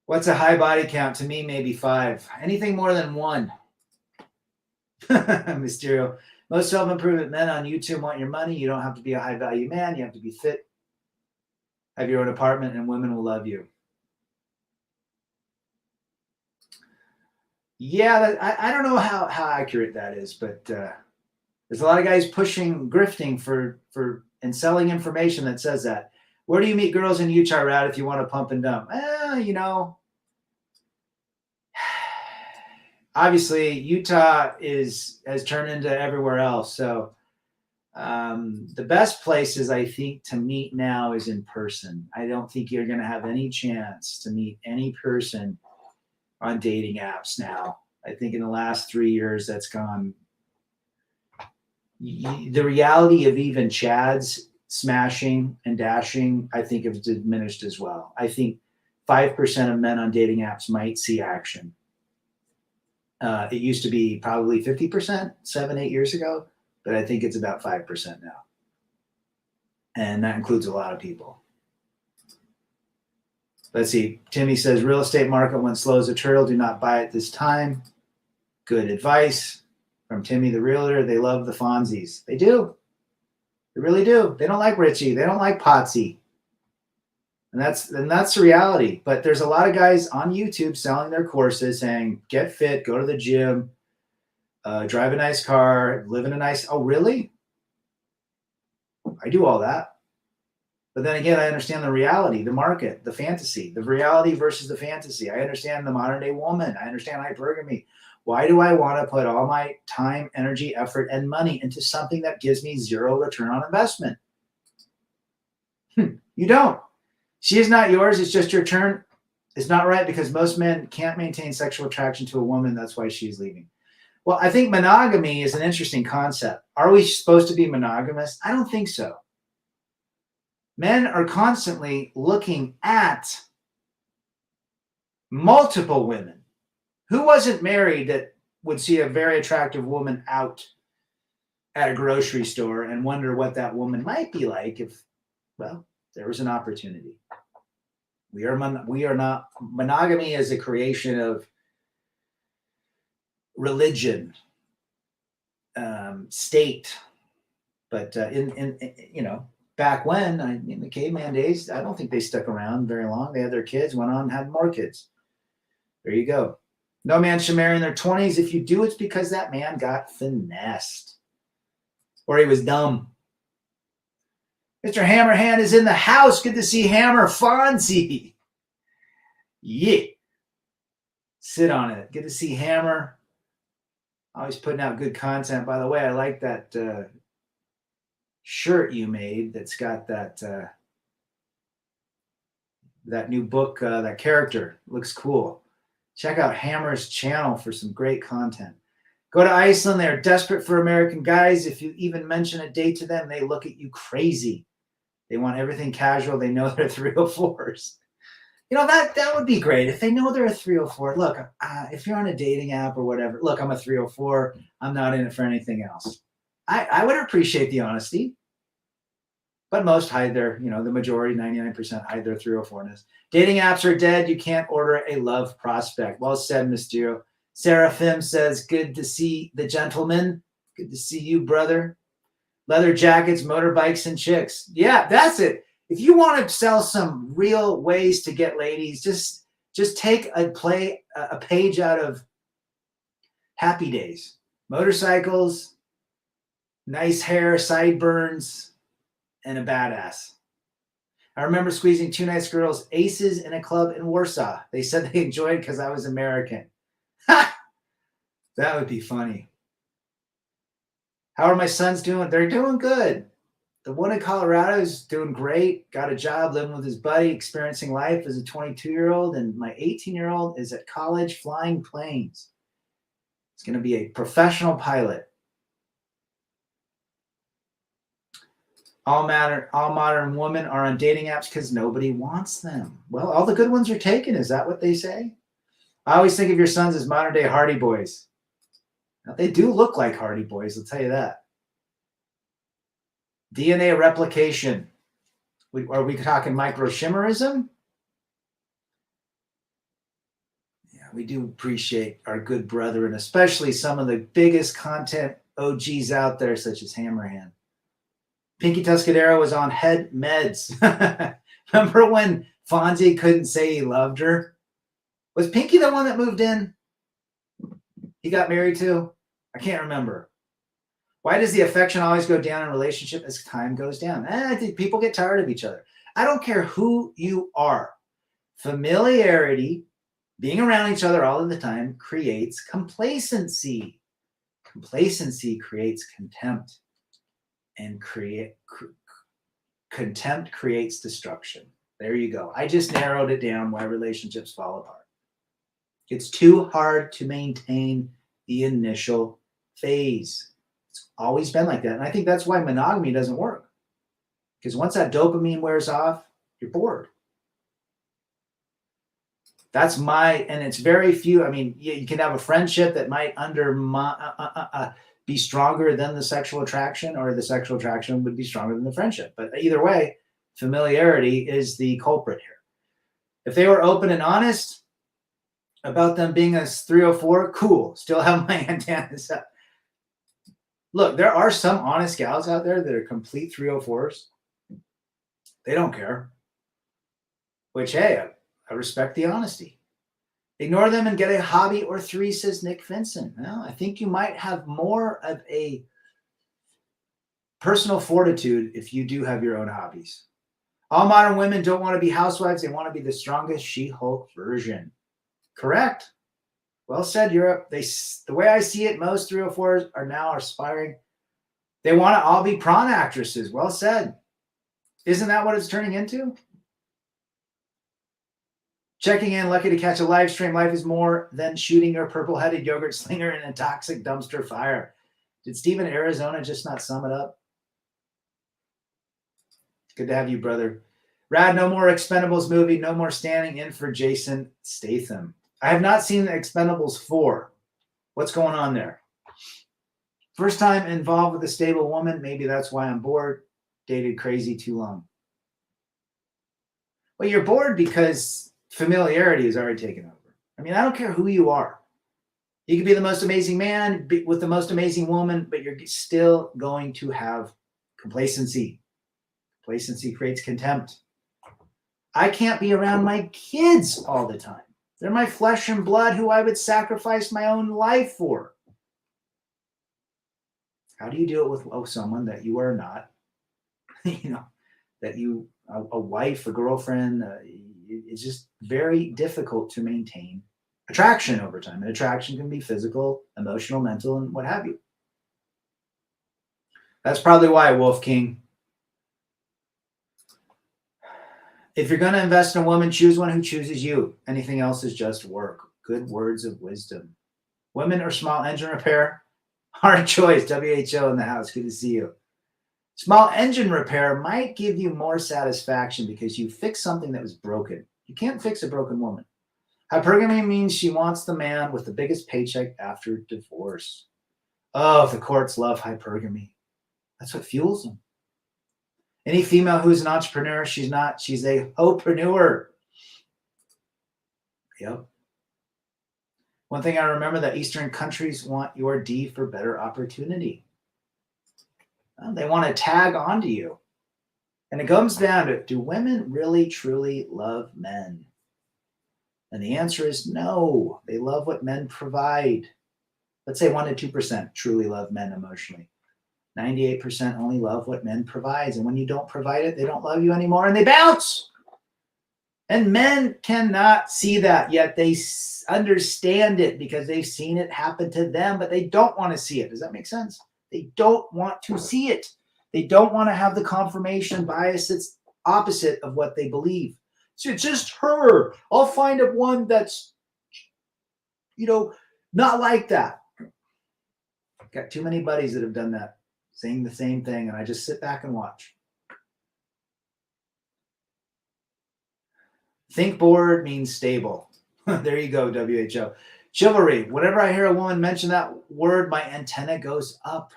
Speaker 1: What's a high body count? To me, maybe 5. Anything more than 1. Mysterio. Most self-improvement men on YouTube want your money. You don't have to be a high-value man. You have to be fit. Have your own apartment, and women will love you. Yeah, I don't know how accurate that is, but there's a lot of guys pushing, grifting for and selling information that says that. Where do you meet girls in Utah, Rad, if you want to pump and dump? Obviously Utah has turned into everywhere else. So the best places I think to meet now is in person. I don't think you're going to have any chance to meet any person on dating apps now. I think in the last 3 years that's gone. The reality of even Chads smashing and dashing, I think, have diminished as well. I think 5% of men on dating apps might see action. It used to be probably 50% 7-8 years ago, but I think it's about 5% now. And that includes a lot of people. Let's see. Timmy says, real estate market went slow as a turtle. Do not buy at this time. Good advice from Timmy the realtor. They love the Fonzies. They do. They really do. They don't like Richie. They don't like Potsy. And that's the reality. But there's a lot of guys on YouTube selling their courses saying, get fit, go to the gym, drive a nice car, live in a nice, oh, really? I do all that. But then again, I understand the reality, the market, the fantasy, the reality versus the fantasy. I understand the modern day woman. I understand hypergamy. Why do I want to put all my time, energy, effort, and money into something that gives me zero return on investment? You don't. She is not yours. It's just your turn. It's not right because most men can't maintain sexual attraction to a woman. That's why she's leaving. Well, I think monogamy is an interesting concept. Are we supposed to be monogamous? I don't think so. Men are constantly looking at multiple women. Who wasn't married that would see a very attractive woman out at a grocery store and wonder what that woman might be like if, well, there was an opportunity. We are not, monogamy is a creation of religion, state, but in back when, in the caveman days, I don't think they stuck around very long. They had their kids, went on and had more kids. There you go. No man should marry in their 20s. If you do, it's because that man got finessed or he was dumb. Mr. Hammerhand is in the house. Good to see Hammer Fonzie. Yeah. Sit on it. Good to see Hammer. Always putting out good content. By the way, I like that shirt you made that's got that that new book, that character. Looks cool. Check out Hammer's channel for some great content. Go to Iceland. They're desperate for American guys. If you even mention a date to them, they look at you crazy. They want everything casual. They know they're 304s. That would be great. If they know they're a 304, look, if you're on a dating app or whatever, look, I'm a 304. I'm not in it for anything else. I would appreciate the honesty. But most hide their, the majority, 99% hide their 304-ness. Dating apps are dead. You can't order a love prospect. Well said, Mysterio. Seraphim says, good to see the gentleman. Good to see you, brother. Leather jackets, motorbikes, and chicks. Yeah, that's it. If you want to sell some real ways to get ladies, just take a page out of Happy Days. Motorcycles, nice hair, sideburns, and a badass. I remember squeezing two nice girls, aces, in a club in Warsaw. They said they enjoyed because I was American. Ha! That would be funny. How are my sons doing? They're doing good. The one in Colorado is doing great. Got a job, living with his buddy, experiencing life as a 22-year-old. And my 18-year-old is at college flying planes. He's going to be a professional pilot. All modern women are on dating apps because nobody wants them. Well, all the good ones are taken. Is that what they say? I always think of your sons as modern day Hardy Boys. Now, they do look like Hardy Boys, I'll tell you that. DNA replication. Are we talking microchimerism? Yeah, we do appreciate our good brethren, especially some of the biggest content OGs out there, such as Hammerhand. Pinky Tuscadero was on head meds. Remember when Fonzie couldn't say he loved her? Was Pinky the one that moved in? He got married to? I can't remember. Why does the affection always go down in a relationship as time goes down? I think people get tired of each other. I don't care who you are. Familiarity, being around each other all of the time, creates complacency. Complacency creates contempt. And contempt creates destruction. There you go. I just narrowed it down why relationships fall apart. It's too hard to maintain the initial phase. It's always been like that. And I think that's why monogamy doesn't work. Because once that dopamine wears off, you're bored. That's and it's very few. I mean, you can have a friendship that might be stronger than the sexual attraction, or the sexual attraction would be stronger than the friendship. But either way, familiarity is the culprit here. If they were open and honest about them being a 304, cool. Still have my antennas up. Look, there are some honest gals out there that are complete 304s. They don't care. which, hey, I respect the honesty. Ignore them and get a hobby or three, says Nick Vincent. Well, I think you might have more of a personal fortitude if you do have your own hobbies. All modern women don't want to be housewives. They want to be the strongest She-Hulk version. Correct. Well said, Europe. The way I see it, most 304s are now aspiring. They want to all be prawn actresses. Well said. Isn't that what it's turning into? Checking in, lucky to catch a live stream. Life is more than shooting your purple-headed yogurt slinger in a toxic dumpster fire. Did Steven Arizona just not sum it up? Good to have you, brother. Rad, no more Expendables movie. No more standing in for Jason Statham. I have not seen Expendables 4. What's going on there? First time involved with a stable woman. Maybe that's why I'm bored. Dated crazy too long. Well, you're bored because familiarity is already taken over. I mean, I don't care who you are. You could be the most amazing man with the most amazing woman, but you're still going to have complacency. Complacency creates contempt. I can't be around my kids all the time. They're my flesh and blood who I would sacrifice my own life for. How do you do it with someone that you are not, that you, a wife, a girlfriend, it's just very difficult to maintain attraction over time. And attraction can be physical, emotional, mental, and what have you. That's probably why, Wolf King. If you're going to invest in a woman, choose one who chooses you. Anything else is just work. Good words of wisdom. Women or small engine repair? Hard choice. WHO in the house. Good to see you. Small engine repair might give you more satisfaction because you fix something that was broken. You can't fix a broken woman. Hypergamy means she wants the man with the biggest paycheck after divorce. Oh, the courts love hypergamy. That's what fuels them. Any female who's an entrepreneur, she's not. She's a hopreneur. Yep. One thing I remember that Eastern countries want your D for better opportunity. Well, they want to tag onto you. And it comes down to, do women really, truly love men? And the answer is no. They love what men provide. Let's say 1% to 2% truly love men emotionally. 98% only love what men provides. And when you don't provide it, they don't love you anymore and they bounce. And men cannot see that, yet they understand it because they've seen it happen to them, but they don't want to see it. Does that make sense? They don't want to see it. They don't want to have the confirmation bias that's opposite of what they believe. So it's just her. I'll find a one that's, not like that. Got too many buddies that have done that, saying the same thing, and I just sit back and watch. Think bored means stable. There you go, WHO. Chivalry. Whenever I hear a woman mention that word, my antenna goes up.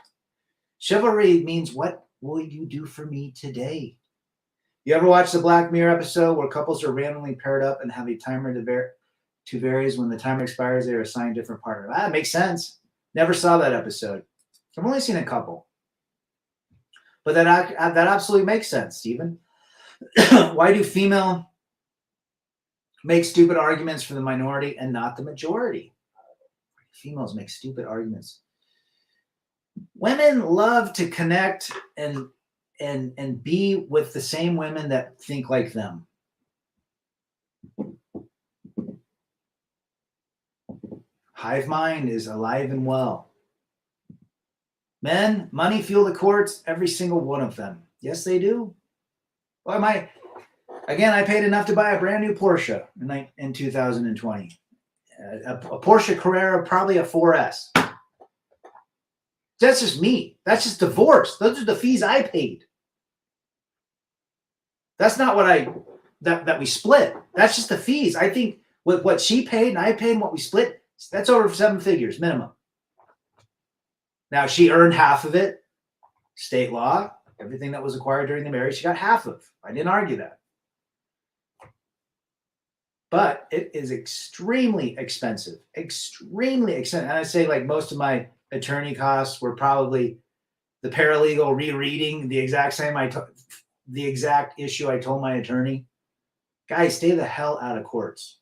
Speaker 1: Chivalry means, what will you do for me today? You ever watch the Black Mirror episode where couples are randomly paired up and have a timer to varies when the timer expires, they are assigned a different partner? That makes sense. Never saw that episode. I've only seen a couple. But that absolutely makes sense, Stephen. Why do female make stupid arguments for the minority and not the majority? Females make stupid arguments. Women love to connect and be with the same women that think like them. Hive mind is alive and well. Men, money fuel the courts, every single one of them. Yes, they do. Well, I paid enough to buy a brand new Porsche in 2020. A Porsche Carrera, probably a 4S. That's just me. That's just divorce. Those are the fees I paid. That's not what that we split. That's just the fees. I think with what she paid and I paid and what we split, that's over 7 figures minimum. Now, she earned half of it. State law, everything that was acquired during the marriage, she got half of. I didn't argue that. But it is extremely expensive. Extremely expensive. And I say, like, most of my attorney costs were probably the paralegal rereading the exact issue I told my attorney. Guys, stay the hell out of courts.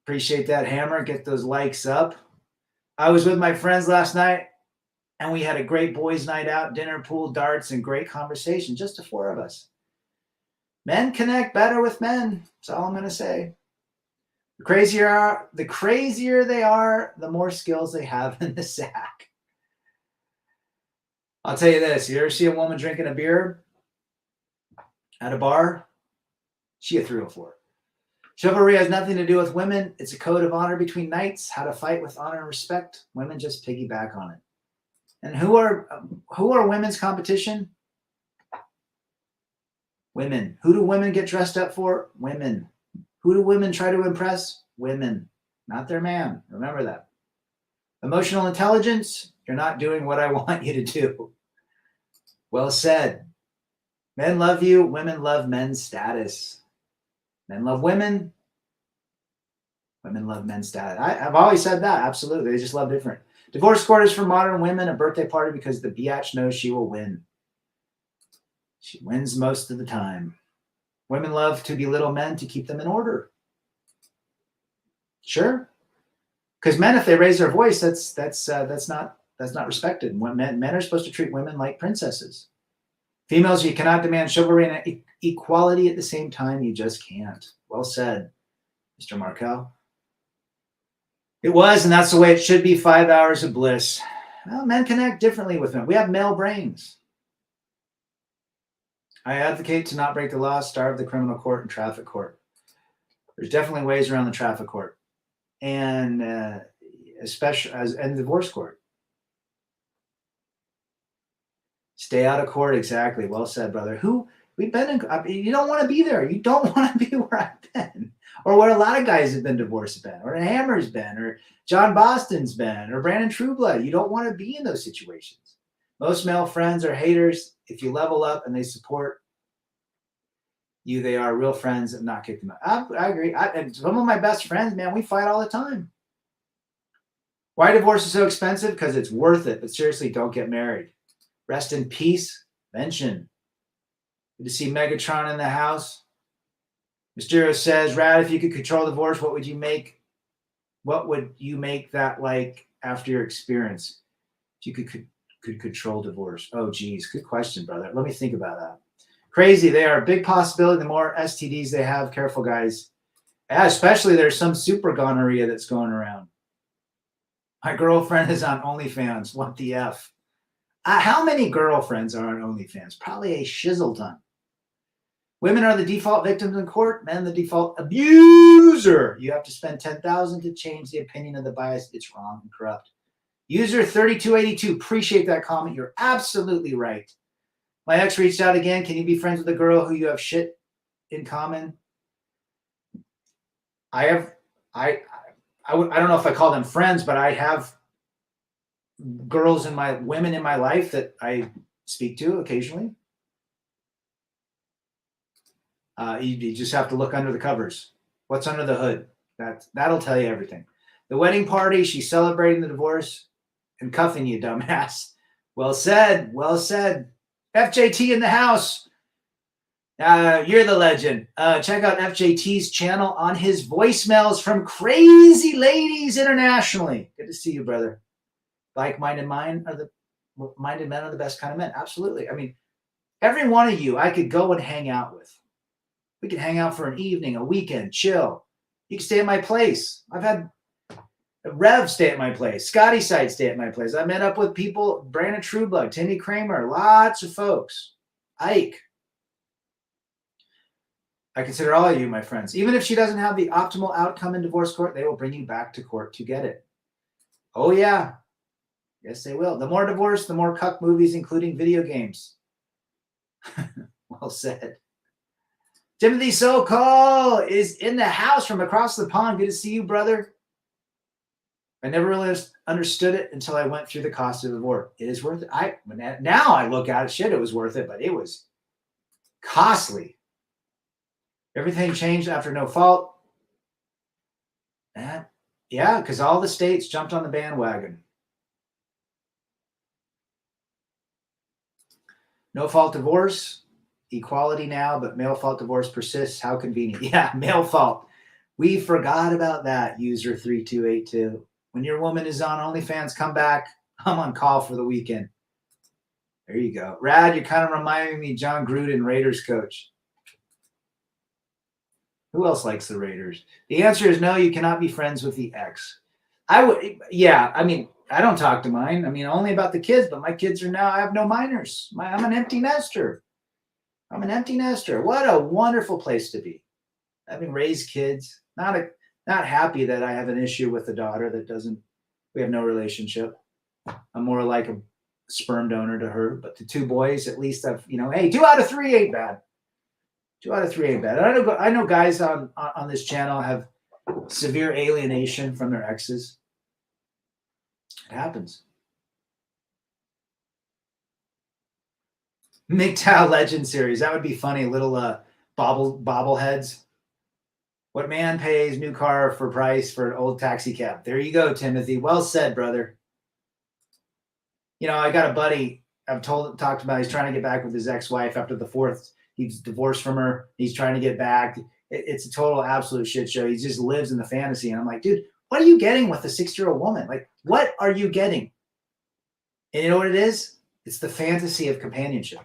Speaker 1: Appreciate that, Hammer. Get those likes up. I was with my friends last night, and we had a great boys' night out, dinner, pool, darts, and great conversation. Just the four of us. Men connect better with men. That's all I'm going to say. The crazier they are, the more skills they have in the sack. I'll tell you this. You ever see a woman drinking a beer at a bar? She a 304. Chivalry has nothing to do with women. It's a code of honor between knights, how to fight with honor and respect. Women just piggyback on it. And who are women's competition? Women. Who do women get dressed up for? Women. Who do women try to impress? Women. Not their man. Remember that. Emotional intelligence, you're not doing what I want you to do. Well said. Men love you. Women love men's status. Men love women. Women love men's status. I've always said that. Absolutely. They just love different. Divorce court is for modern women, a birthday party because the biatch knows she will win. She wins most of the time. Women love to belittle men to keep them in order. Sure. Because men, if they raise their voice, that's not respected. Men are supposed to treat women like princesses. Females, you cannot demand chivalry and equality at the same time. You just can't. Well said, Mr. Markel. It was, and that's the way it should be. 5 hours of bliss. Well, men connect differently with men. We have male brains. I advocate to not break the law, starve the criminal court and traffic court. There's definitely ways around the traffic court, and especially and the divorce court. Stay out of court. Exactly. Well said, brother. We've been in? You don't want to be there. You don't want to be where I've been, or where a lot of guys have been divorced been, or Hammer's been, or John Boston's been, or Brandon Trueblood. You don't want to be in those situations. Most male friends are haters. If you level up and they support you, they are real friends and not kick them out. I agree. And some of my best friends, man, we fight all the time. Why divorce is so expensive? Because it's worth it. But seriously, don't get married. Rest in peace. Mention. Good to see Megatron in the house. Mysterio says, Rad, if you could control divorce, what would you make that like after your experience? If you could control divorce. Oh, geez. Good question, brother. Let me think about that. Crazy. They are a big possibility. The more STDs they have, careful, guys. Yeah, especially there's some super gonorrhea that's going around. My girlfriend is on OnlyFans. What the F? How many girlfriends are on OnlyFans? Probably a shizzle ton. Women are the default victims in court. Men, the default abuser. You have to spend $10,000 to change the opinion of the bias. It's wrong and corrupt. User 3282, appreciate that comment. You're absolutely right. My ex reached out again. Can you be friends with a girl who you have shit in common? I don't know if I call them friends, but I have women in my life that I speak to occasionally. You just have to look under the covers. What's under the hood? That'll tell you everything. The wedding party, she's celebrating the divorce and cuffing you, dumbass. Well said. Well said. FJT in the house. You're the legend. Check out FJT's channel on his voicemails from crazy ladies internationally. Good to see you, brother. Like-minded men are the best kind of men. Absolutely. I mean, every one of you I could go and hang out with. We could hang out for an evening, a weekend, chill. You can stay at my place. I've had Rev stay at my place. Scotty Side stay at my place. I met up with people, Brandon Trueblood, Timmy Kramer, lots of folks. Ike. I consider all of you my friends. Even if she doesn't have the optimal outcome in divorce court, they will bring you back to court to get it. Oh, yeah. Yes, they will. The more divorce, the more cuck movies, including video games. Well said. Timothy Sokol is in the house from across the pond. Good to see you, brother. I never really understood it until I went through the cost of divorce. It is worth it. Now I look at it, shit, it was worth it, but it was costly. Everything changed after No Fault. Yeah, because all the states jumped on the bandwagon. No Fault divorce equality now, but male fault divorce persists. How convenient. Yeah, male fault. We forgot about that, user 3282. When your woman is on OnlyFans, come back. I'm on call for the weekend. There you go. Rad, you're kind of reminding me John Gruden, Raiders coach. Who else likes the Raiders? The answer is no, you cannot be friends with the ex. I would, yeah, I mean, I don't talk to mine. I mean, only about the kids, but my kids are now, I have no minors. I'm an empty nester. I'm an empty nester. What a wonderful place to be. Having raised kids, not happy that I have an issue with a daughter that doesn't, we have no relationship. I'm more like a sperm donor to her, but the two boys, at least I've, hey, 2 out of 3 ain't bad. 2 out of 3 ain't bad. I know guys on this channel have severe alienation from their exes. It happens. MGTOW Legend series. That would be funny. Little bobbleheads. What man pays new car for price for an old taxi cab? There you go, Timothy. Well said, brother. I got a buddy I've talked about. He's trying to get back with his ex-wife after the 4th. He's divorced from her. He's trying to get back. It's a total absolute shit show. He just lives in the fantasy. And I'm like, dude, what are you getting with a 60-year-old woman? Like, what are you getting? And you know what it is? It's the fantasy of companionship.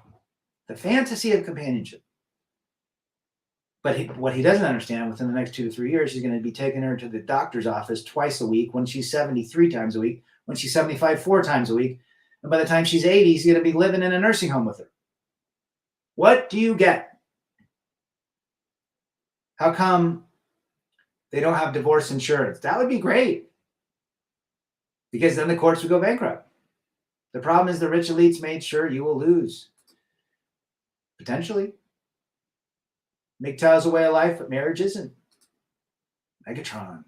Speaker 1: The fantasy of companionship. But what he doesn't understand, within the next 2 to 3 years, he's going to be taking her to the doctor's office twice a week. When she's 70, 3 times a week. When she's 75, 4 times a week. And by the time she's 80, he's going to be living in a nursing home with her. What do you get? How come they don't have divorce insurance? That would be great. Because then the courts would go bankrupt. The problem is the rich elites made sure you will lose. Potentially. MGTOW is a way of life, but marriage isn't. Megatron.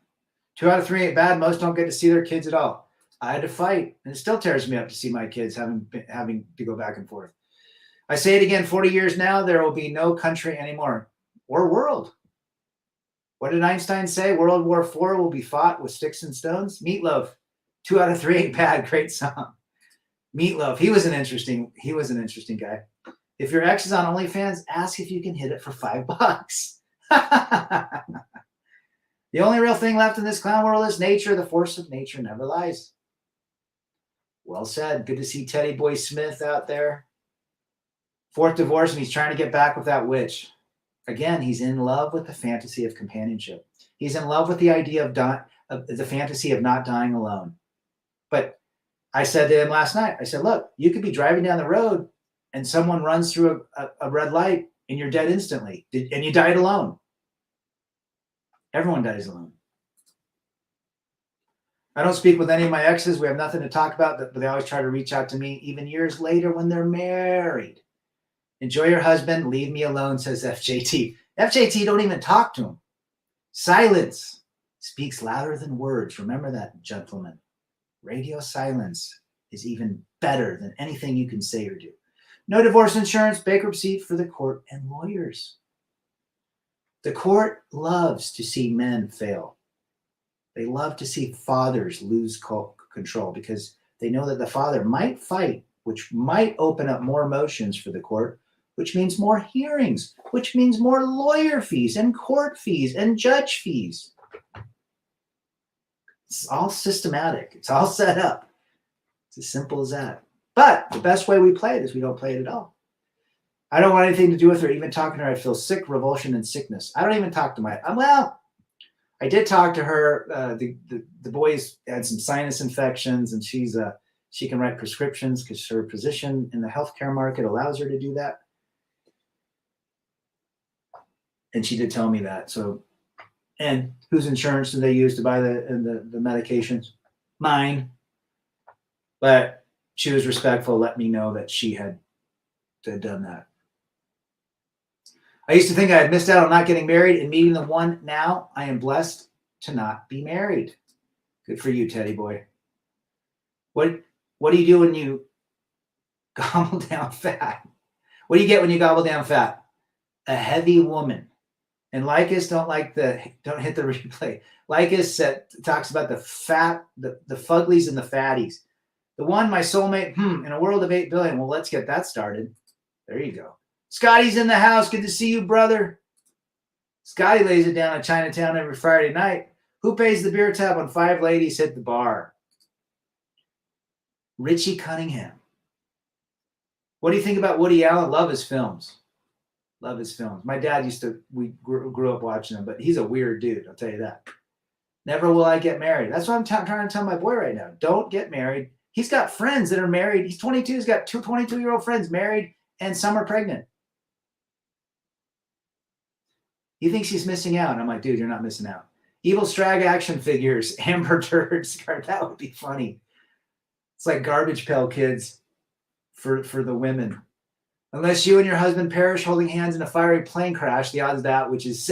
Speaker 1: 2 out of 3 ain't bad. Most don't get to see their kids at all. I had to fight, and it still tears me up to see my kids having to go back and forth. I say it again, 40 years now, there will be no country anymore, or world. What did Einstein say? World War IV will be fought with sticks and stones? Meatloaf. 2 out of 3 ain't bad. Great song. Meatloaf. He was an interesting guy. If your ex is on OnlyFans, ask if you can hit it for $5. The only real thing left in this clown world is nature. The force of nature never lies. Well said. Good to see Teddy Boy Smith out there. 4th divorce, and he's trying to get back with that witch. Again, he's in love with the fantasy of companionship. He's in love with the idea of the fantasy of not dying alone. But I said to him last night, I said, look, you could be driving down the road and someone runs through a red light and you're dead instantly. And you died alone. Everyone dies alone. I don't speak with any of my exes. We have nothing to talk about, but they always try to reach out to me even years later when they're married. Enjoy your husband. Leave me alone, says FJT. FJT, don't even talk to him. Silence speaks louder than words. Remember that, gentlemen. Radio silence is even better than anything you can say or do. No divorce insurance, bankruptcy for the court and lawyers. The court loves to see men fail. They love to see fathers lose control because they know that the father might fight, which might open up more motions for the court, which means more hearings, which means more lawyer fees and court fees and judge fees. It's all systematic. It's all set up. It's as simple as that. But the best way we play it is we don't play it at all. I don't want anything to do with her. Even talking to her, I feel sick, revulsion, and sickness. I don't even talk to my... Well, I did talk to her. The boys had some sinus infections, and she can write prescriptions because her position in the healthcare market allows her to do that. And she did tell me that. So, and whose insurance do they use to buy the medications? Mine. But she was respectful, let me know that she had done that. I used to think I had missed out on not getting married and meeting the one. Now I am blessed to not be married. Good for you, Teddy boy. What do you do when you gobble down fat? What do you get when you gobble down fat? A heavy woman. And Lycus don't hit the replay. Lycus talks about the fat, the fuglies and the fatties. The one, my soulmate, in a world of 8 billion. Well, let's get that started. There you go. Scotty's in the house. Good to see you, brother. Scotty lays it down in Chinatown every Friday night. Who pays the beer tab when 5 ladies hit the bar? Richie Cunningham. What do you think about Woody Allen? Love his films. Love his films. My dad we grew up watching him, but he's a weird dude, I'll tell you that. Never will I get married. That's what I'm trying to tell my boy right now. Don't get married. He's got friends that are married. He's 22. He's got 22-year-old friends married, and some are pregnant. He thinks he's missing out. And I'm like, dude, you're not missing out. Evil Strag action figures, Amber Turds. That would be funny. It's like Garbage Pail Kids for the women. Unless you and your husband perish holding hands in a fiery plane crash, the odds of that, which is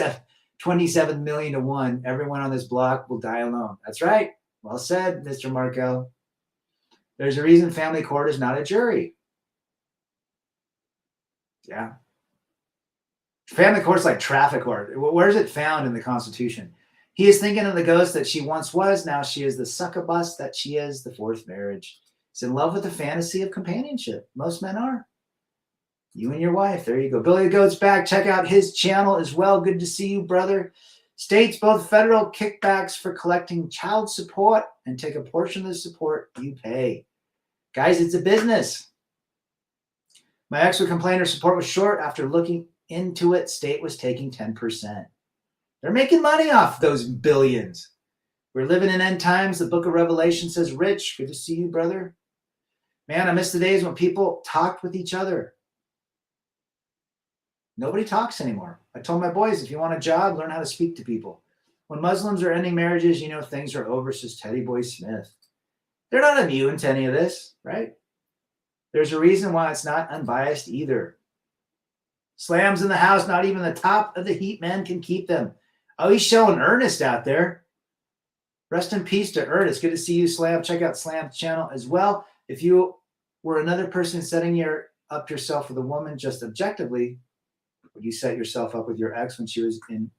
Speaker 1: 27 million to 1, everyone on this block will die alone. That's right. Well said, Mr. Markel. There's a reason family court is not a jury. Yeah. Family court's like traffic court. Where is it found in the Constitution? He is thinking of the ghost that she once was. Now she is the succubus that she is, the fourth marriage. He's in love with the fantasy of companionship. Most men are. You and your wife. There you go. Billy the Goat's back. Check out his channel as well. Good to see you, brother. States both federal kickbacks for collecting child support and take a portion of the support you pay. Guys, it's a business. My ex would complain her support was short. After looking into it, state was taking 10%. They're making money off those billions. We're living in end times. The book of Revelation says, Rich, good to see you, brother. Man, I miss the days when people talked with each other. Nobody talks anymore. I told my boys, if you want a job, learn how to speak to people. When Muslims are ending marriages, you know things are over, says Teddy Boy Smith. They're not immune to any of this, right? There's a reason why it's not unbiased either. Slams in the house, not even the top of the heat man can keep them. Oh, he's showing Ernest out there. Rest in peace to Ernest. Good to see you, Slam. Check out Slam's channel as well. If you were another person setting up yourself with a woman just objectively, would you set yourself up with your ex when she was in?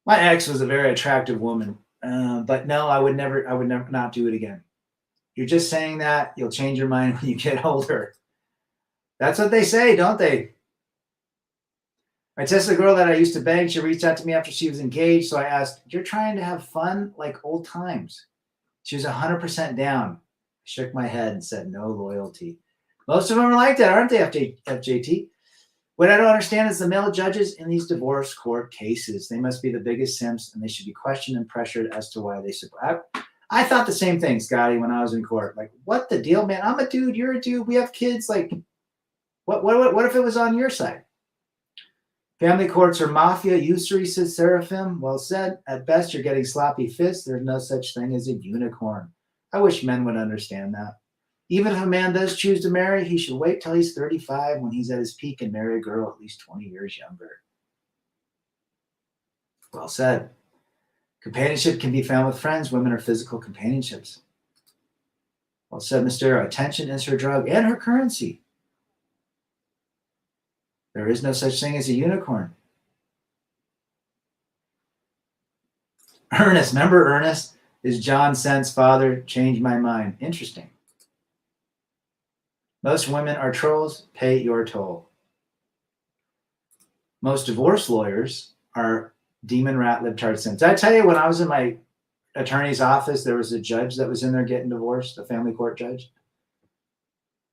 Speaker 1: My ex was a very attractive woman, but no, I would never not do it again. You're just saying that. You'll change your mind when you get older. That's what they say, don't they? I tested a girl that I used to bang. She reached out to me after she was engaged. So I asked, you're trying to have fun like old times? She was 100% down. I shook my head and said, no loyalty. Most of them are like that, aren't they, FJT? What I don't understand is the male judges in these divorce court cases. They must be the biggest simps, and they should be questioned and pressured as to why they support. I thought the same thing, Scotty, when I was in court. Like, what the deal, man? I'm a dude. You're a dude. We have kids. Like, what if it was on your side? Family courts are mafia, usury, says Seraphim. Well said. At best, you're getting sloppy fists. There's no such thing as a unicorn. I wish men would understand that. Even if a man does choose to marry, he should wait till he's 35 when he's at his peak and marry a girl at least 20 years younger. Well said. Companionship can be found with friends. Women are physical companionships. Well said, Mr. Attention is her drug and her currency. There is no such thing as a unicorn. Ernest, remember Ernest? Is John Sen's father? Changed my mind. Interesting. Most women are trolls. Pay your toll. Most divorce lawyers are demon rat libtard simps. Did I tell you when I was in my attorney's office, there was a judge that was in there getting divorced, a family court judge?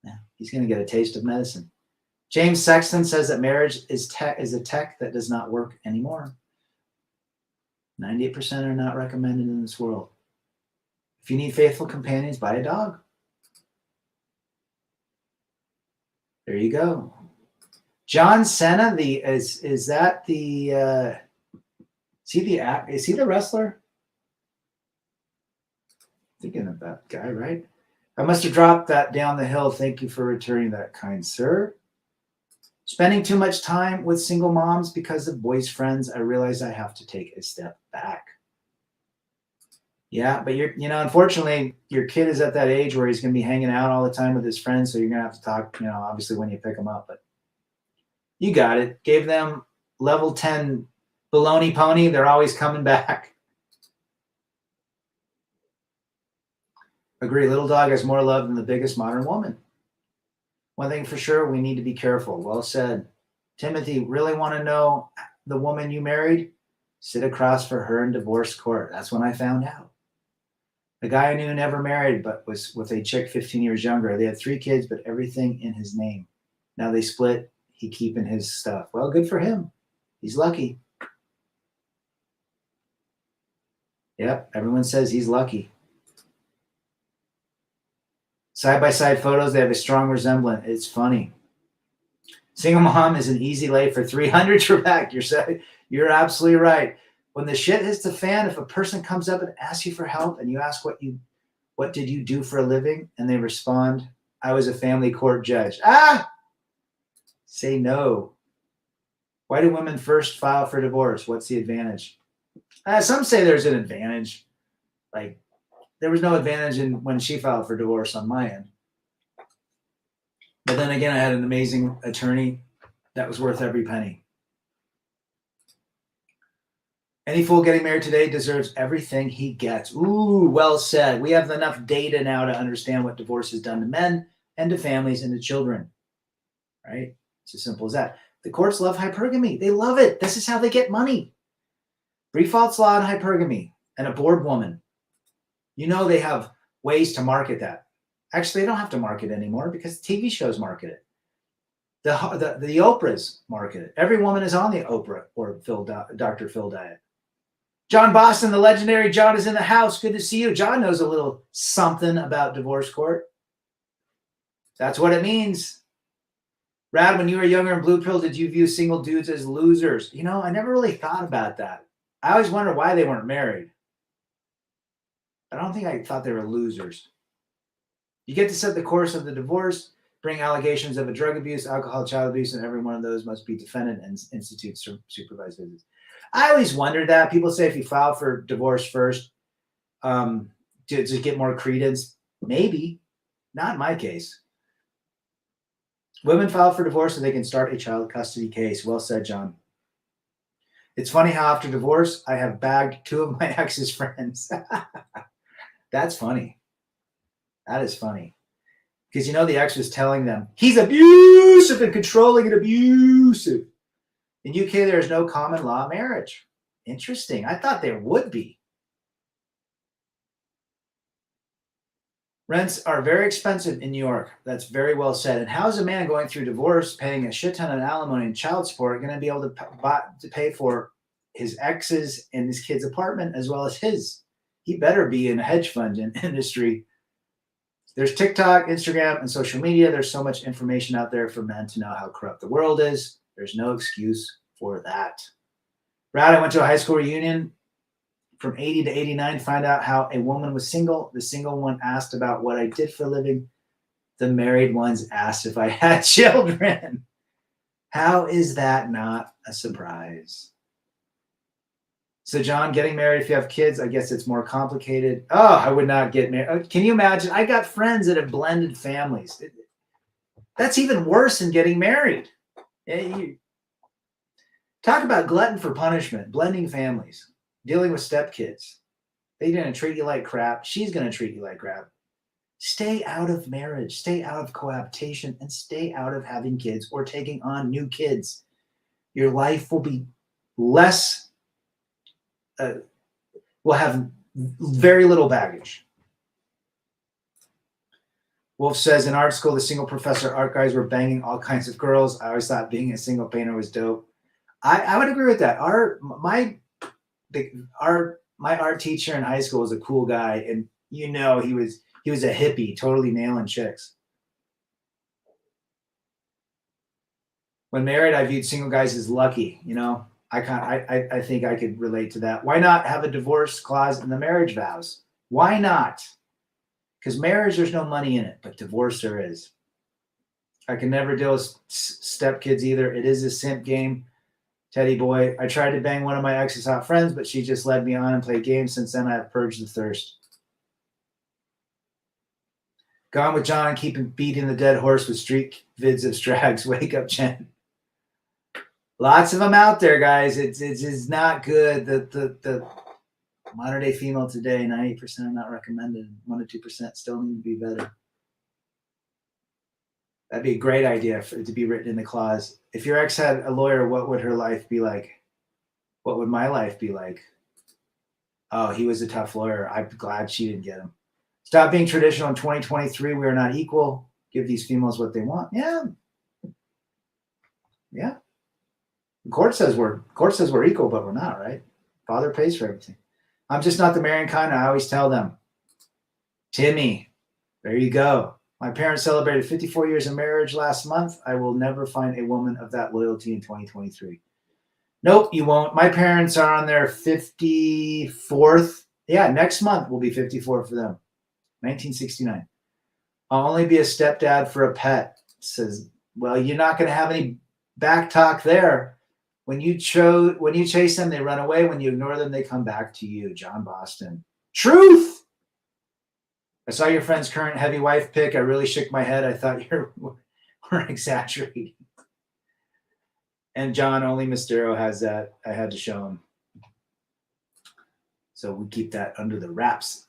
Speaker 1: Yeah, he's going to get a taste of medicine. James Sexton says that marriage is a tech that does not work anymore. 98% are not recommended in this world. If you need faithful companions, buy a dog. There you go. John Cena, is that the is he the wrestler? Thinking of that guy, right? I must have dropped that down the hill. Thank you for returning that, kind sir. Spending too much time with single moms because of boys' friends, I realize I have to take a step back. Yeah, but unfortunately, your kid is at that age where he's going to be hanging out all the time with his friends, so you're going to have to talk, obviously when you pick them up, but you got it. Gave them level 10 baloney pony. They're always coming back. Agree. Little dog has more love than the biggest modern woman. One thing for sure, we need to be careful. Well said. Timothy, really want to know the woman you married? Sit across for her in divorce court. That's when I found out. The guy I knew never married, but was with a chick 15 years younger. They had 3 kids, but everything in his name. Now they split. He keeping his stuff. Well, good for him. He's lucky. Yep, everyone says he's lucky. Side-by-side photos, they have a strong resemblance. It's funny. Single mom is an easy lay for 300. Trebek. You're absolutely right. When the shit hits the fan, if a person comes up and asks you for help and you ask what did you do for a living, and they respond, I was a family court judge. Say no. Why do women first file for divorce? What's the advantage? Some say there's an advantage. Like, there was no advantage in when she filed for divorce on my end. But then again, I had an amazing attorney that was worth every penny. Any fool getting married today deserves everything he gets. Ooh, well said. We have enough data now to understand what divorce has done to men and to families and to children. Right? It's as simple as that. The courts love hypergamy. They love it. This is how they get money. Briefalt's law and hypergamy and a bored woman. You know they have ways to market that. Actually, they don't have to market anymore because TV shows market it. The Oprahs market it. Every woman is on the Oprah or Dr. Phil diet. John Boston, the legendary John, is in the house. Good to see you. John knows a little something about divorce court. That's what it means. Brad, when you were younger in Blue Pill, did you view single dudes as losers? You know, I never really thought about that. I always wondered why they weren't married. I don't think I thought they were losers. You get to set the course of the divorce, bring allegations of a drug abuse, alcohol, child abuse, and every one of those must be defended and institute supervised visits. I always wondered that. People say if you file for divorce first, to get more credence. Maybe. Not in my case. Women file for divorce so they can start a child custody case. Well said, John. It's funny how after divorce, I have bagged 2 of my ex's friends. That's funny. That is funny. Because, you know, the ex was telling them, he's abusive and controlling and abusive. In UK, there is no common law marriage. Interesting. I thought there would be. Rents are very expensive in New York. That's very well said. And how is a man going through divorce, paying a shit ton of alimony and child support, going to be able to pay for his ex's and his kid's apartment as well as his? He better be in a hedge fund industry. There's TikTok, Instagram, and social media. There's so much information out there for men to know how corrupt the world is. There's no excuse for that. Brad, I went to a high school reunion from 80 to 89, find out how a woman was single. The single one asked about what I did for a living. The married ones asked if I had children. How is that not a surprise? So, John, getting married if you have kids, I guess it's more complicated. Oh, I would not get married. Can you imagine? I got friends that have blended families. That's even worse than getting married. Talk about glutton for punishment, blending families, dealing with stepkids. They're going to treat you like crap. She's going to treat you like crap. Stay out of marriage. Stay out of cohabitation and stay out of having kids or taking on new kids. Your life will be less... will have very little baggage. Wolf says, in art school, the single professor art guys were banging all kinds of girls. I always thought being a single painter was dope. I would agree with that. My art teacher in high school was a cool guy, and you know he was a hippie, totally nailing chicks. When married, I viewed single guys as lucky, you know. I think I could relate to that. Why not have a divorce clause in the marriage vows? Why not? Because marriage, there's no money in it, but divorce there is. I can never deal with stepkids either. It is a simp game. Teddy boy, I tried to bang one of my ex's hot friends, but she just led me on and played games. Since then, I have purged the thirst. Gone with John, keeping beating the dead horse with street vids of Strags. Wake up, Jen. Lots of them out there, guys. It's not good. The modern day female today, 90% not recommended. 1 to 2% still need to be better. That'd be a great idea for it to be written in the clause. If your ex had a lawyer, what would her life be like? What would my life be like? Oh, he was a tough lawyer. I'm glad she didn't get him. Stop being traditional in 2023. We are not equal. Give these females what they want. Yeah. Yeah. The court says we're equal, but we're not, right? Father pays for everything. I'm just not the marrying kind. I always tell them. Timmy, there you go. My parents celebrated 54 years of marriage last month. I will never find a woman of that loyalty in 2023. Nope, you won't. My parents are on their 54th. Yeah, next month will be 54 for them. 1969. I'll only be a stepdad for a pet. Says, well, you're not going to have any back talk there. When you chase them, they run away. When you ignore them, they come back to you. John Boston. Truth. I saw your friend's current heavy wife pic. I really shook my head. I thought you were exaggerating. And John, only Mistero has that. I had to show him. So we keep that under the wraps.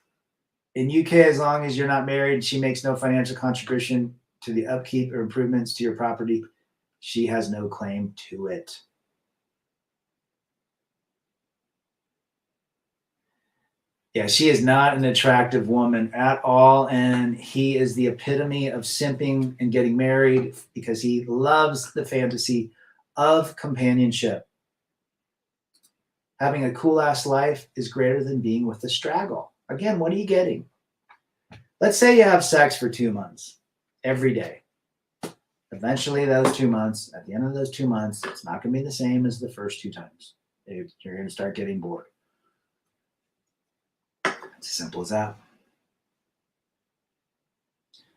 Speaker 1: In UK, as long as you're not married, she makes no financial contribution to the upkeep or improvements to your property. She has no claim to it. Yeah, she is not an attractive woman at all. And he is the epitome of simping and getting married because he loves the fantasy of companionship. Having a cool ass life is greater than being with the straggle. Again, what are you getting? Let's say you have sex for 2 months every day. Eventually, those 2 months, at the end of those 2 months, it's not going to be the same as the first 2 times. You're going to start getting bored. It's as simple as that.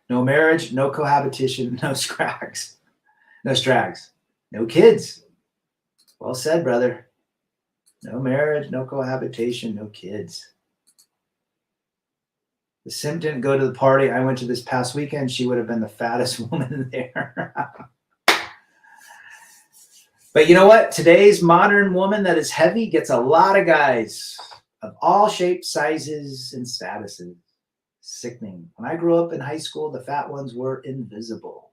Speaker 1: No marriage, no cohabitation, no scrags. No strags. No kids. Well said, brother. No marriage, no cohabitation, no kids. The sim didn't go to the party I went to this past weekend. She would have been the fattest woman there. But you know what? Today's modern woman that is heavy gets a lot of guys of all shapes, sizes, and statuses. Sickening. When I grew up in high school, the fat ones were invisible.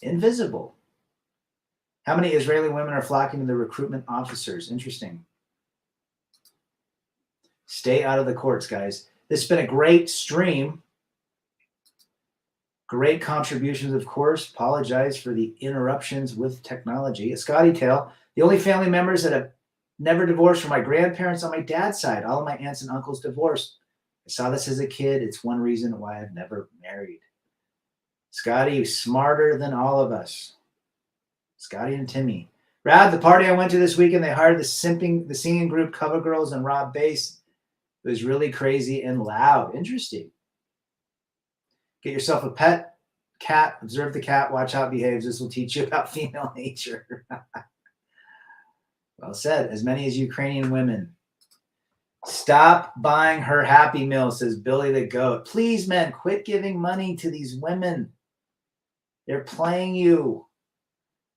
Speaker 1: Invisible. How many Israeli women are flocking to the recruitment officers? Interesting. Stay out of the courts, guys. This has been a great stream. Great contributions, of course. Apologize for the interruptions with technology. A Scotty tale. The only family members that have never divorced were my grandparents on my dad's side. All of my aunts and uncles divorced. I saw this as a kid. It's one reason why I've never married. Scotty, smarter than all of us. Scotty and Timmy. Rad, the party I went to this weekend, they hired the singing group Cover Girls and Rob Bass. It was really crazy and loud. Interesting. Get yourself a pet cat. Observe the cat. Watch how it behaves. This will teach you about female nature. Well said. As many as Ukrainian women. Stop buying her Happy Meal, says Billy the Goat. Please, men, quit giving money to these women. They're playing you.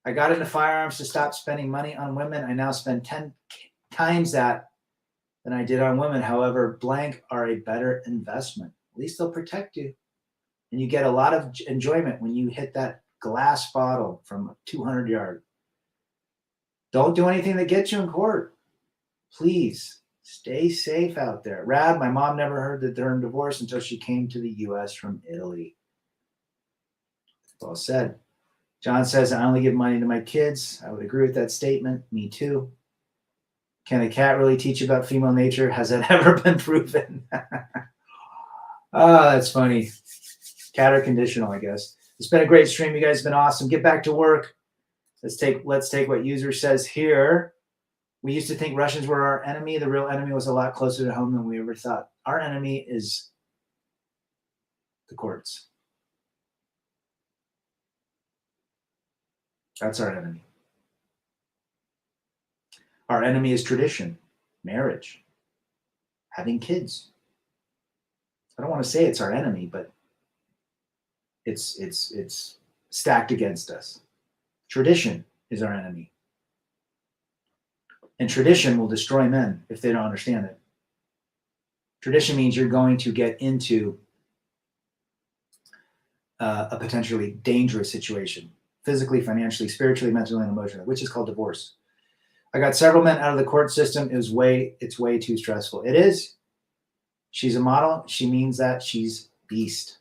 Speaker 1: I got into firearms to stop spending money on women. I now spend 10 times that than I did on women. However, blank are a better investment. At least they'll protect you. And you get a lot of enjoyment when you hit that glass bottle from 200 yards. Don't do anything that gets you in court. Please stay safe out there. Rad, my mom never heard the term divorce until she came to the U.S. from Italy. Well said. John says, I only give money to my kids. I would agree with that statement. Me too. Can a cat really teach you about female nature? Has that ever been proven? Oh, that's funny. Cat are conditional, I guess. It's been a great stream. You guys have been awesome. Get back to work. Let's take what user says here. We used to think Russians were our enemy. The real enemy was a lot closer to home than we ever thought. Our enemy is the courts. That's our enemy. Our enemy is tradition, marriage, having kids. I don't want to say it's our enemy, but it's stacked against us. Tradition is our enemy. And tradition will destroy men if they don't understand it. Tradition means you're going to get into a potentially dangerous situation, physically, financially, spiritually, mentally, and emotionally, which is called divorce. I got several men out of the court system. It's way too stressful. It is. She's a model. She means that. She's beast.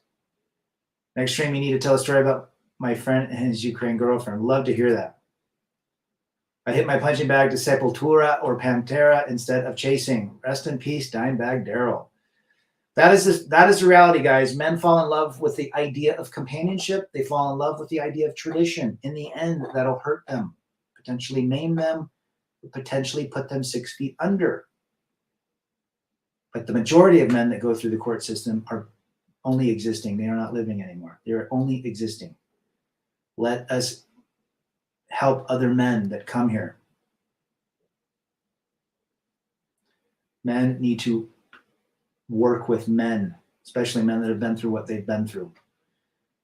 Speaker 1: Next stream, you need to tell a story about my friend and his Ukraine girlfriend. Love to hear that. I hit my punching bag to Sepultura or Pantera instead of chasing. Rest in peace, Dimebag Daryl. That is the reality, guys. Men fall in love with the idea of companionship. They fall in love with the idea of tradition. In the end, that'll hurt them, potentially maim them, potentially put them 6 feet under. But the majority of men that go through the court system are only existing. They are not living anymore. They are only existing. Let us help other men that come here. Men need to work with men, especially men that have been through what they've been through.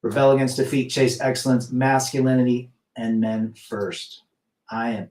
Speaker 1: Rebel against defeat, chase excellence, masculinity, and men first. I am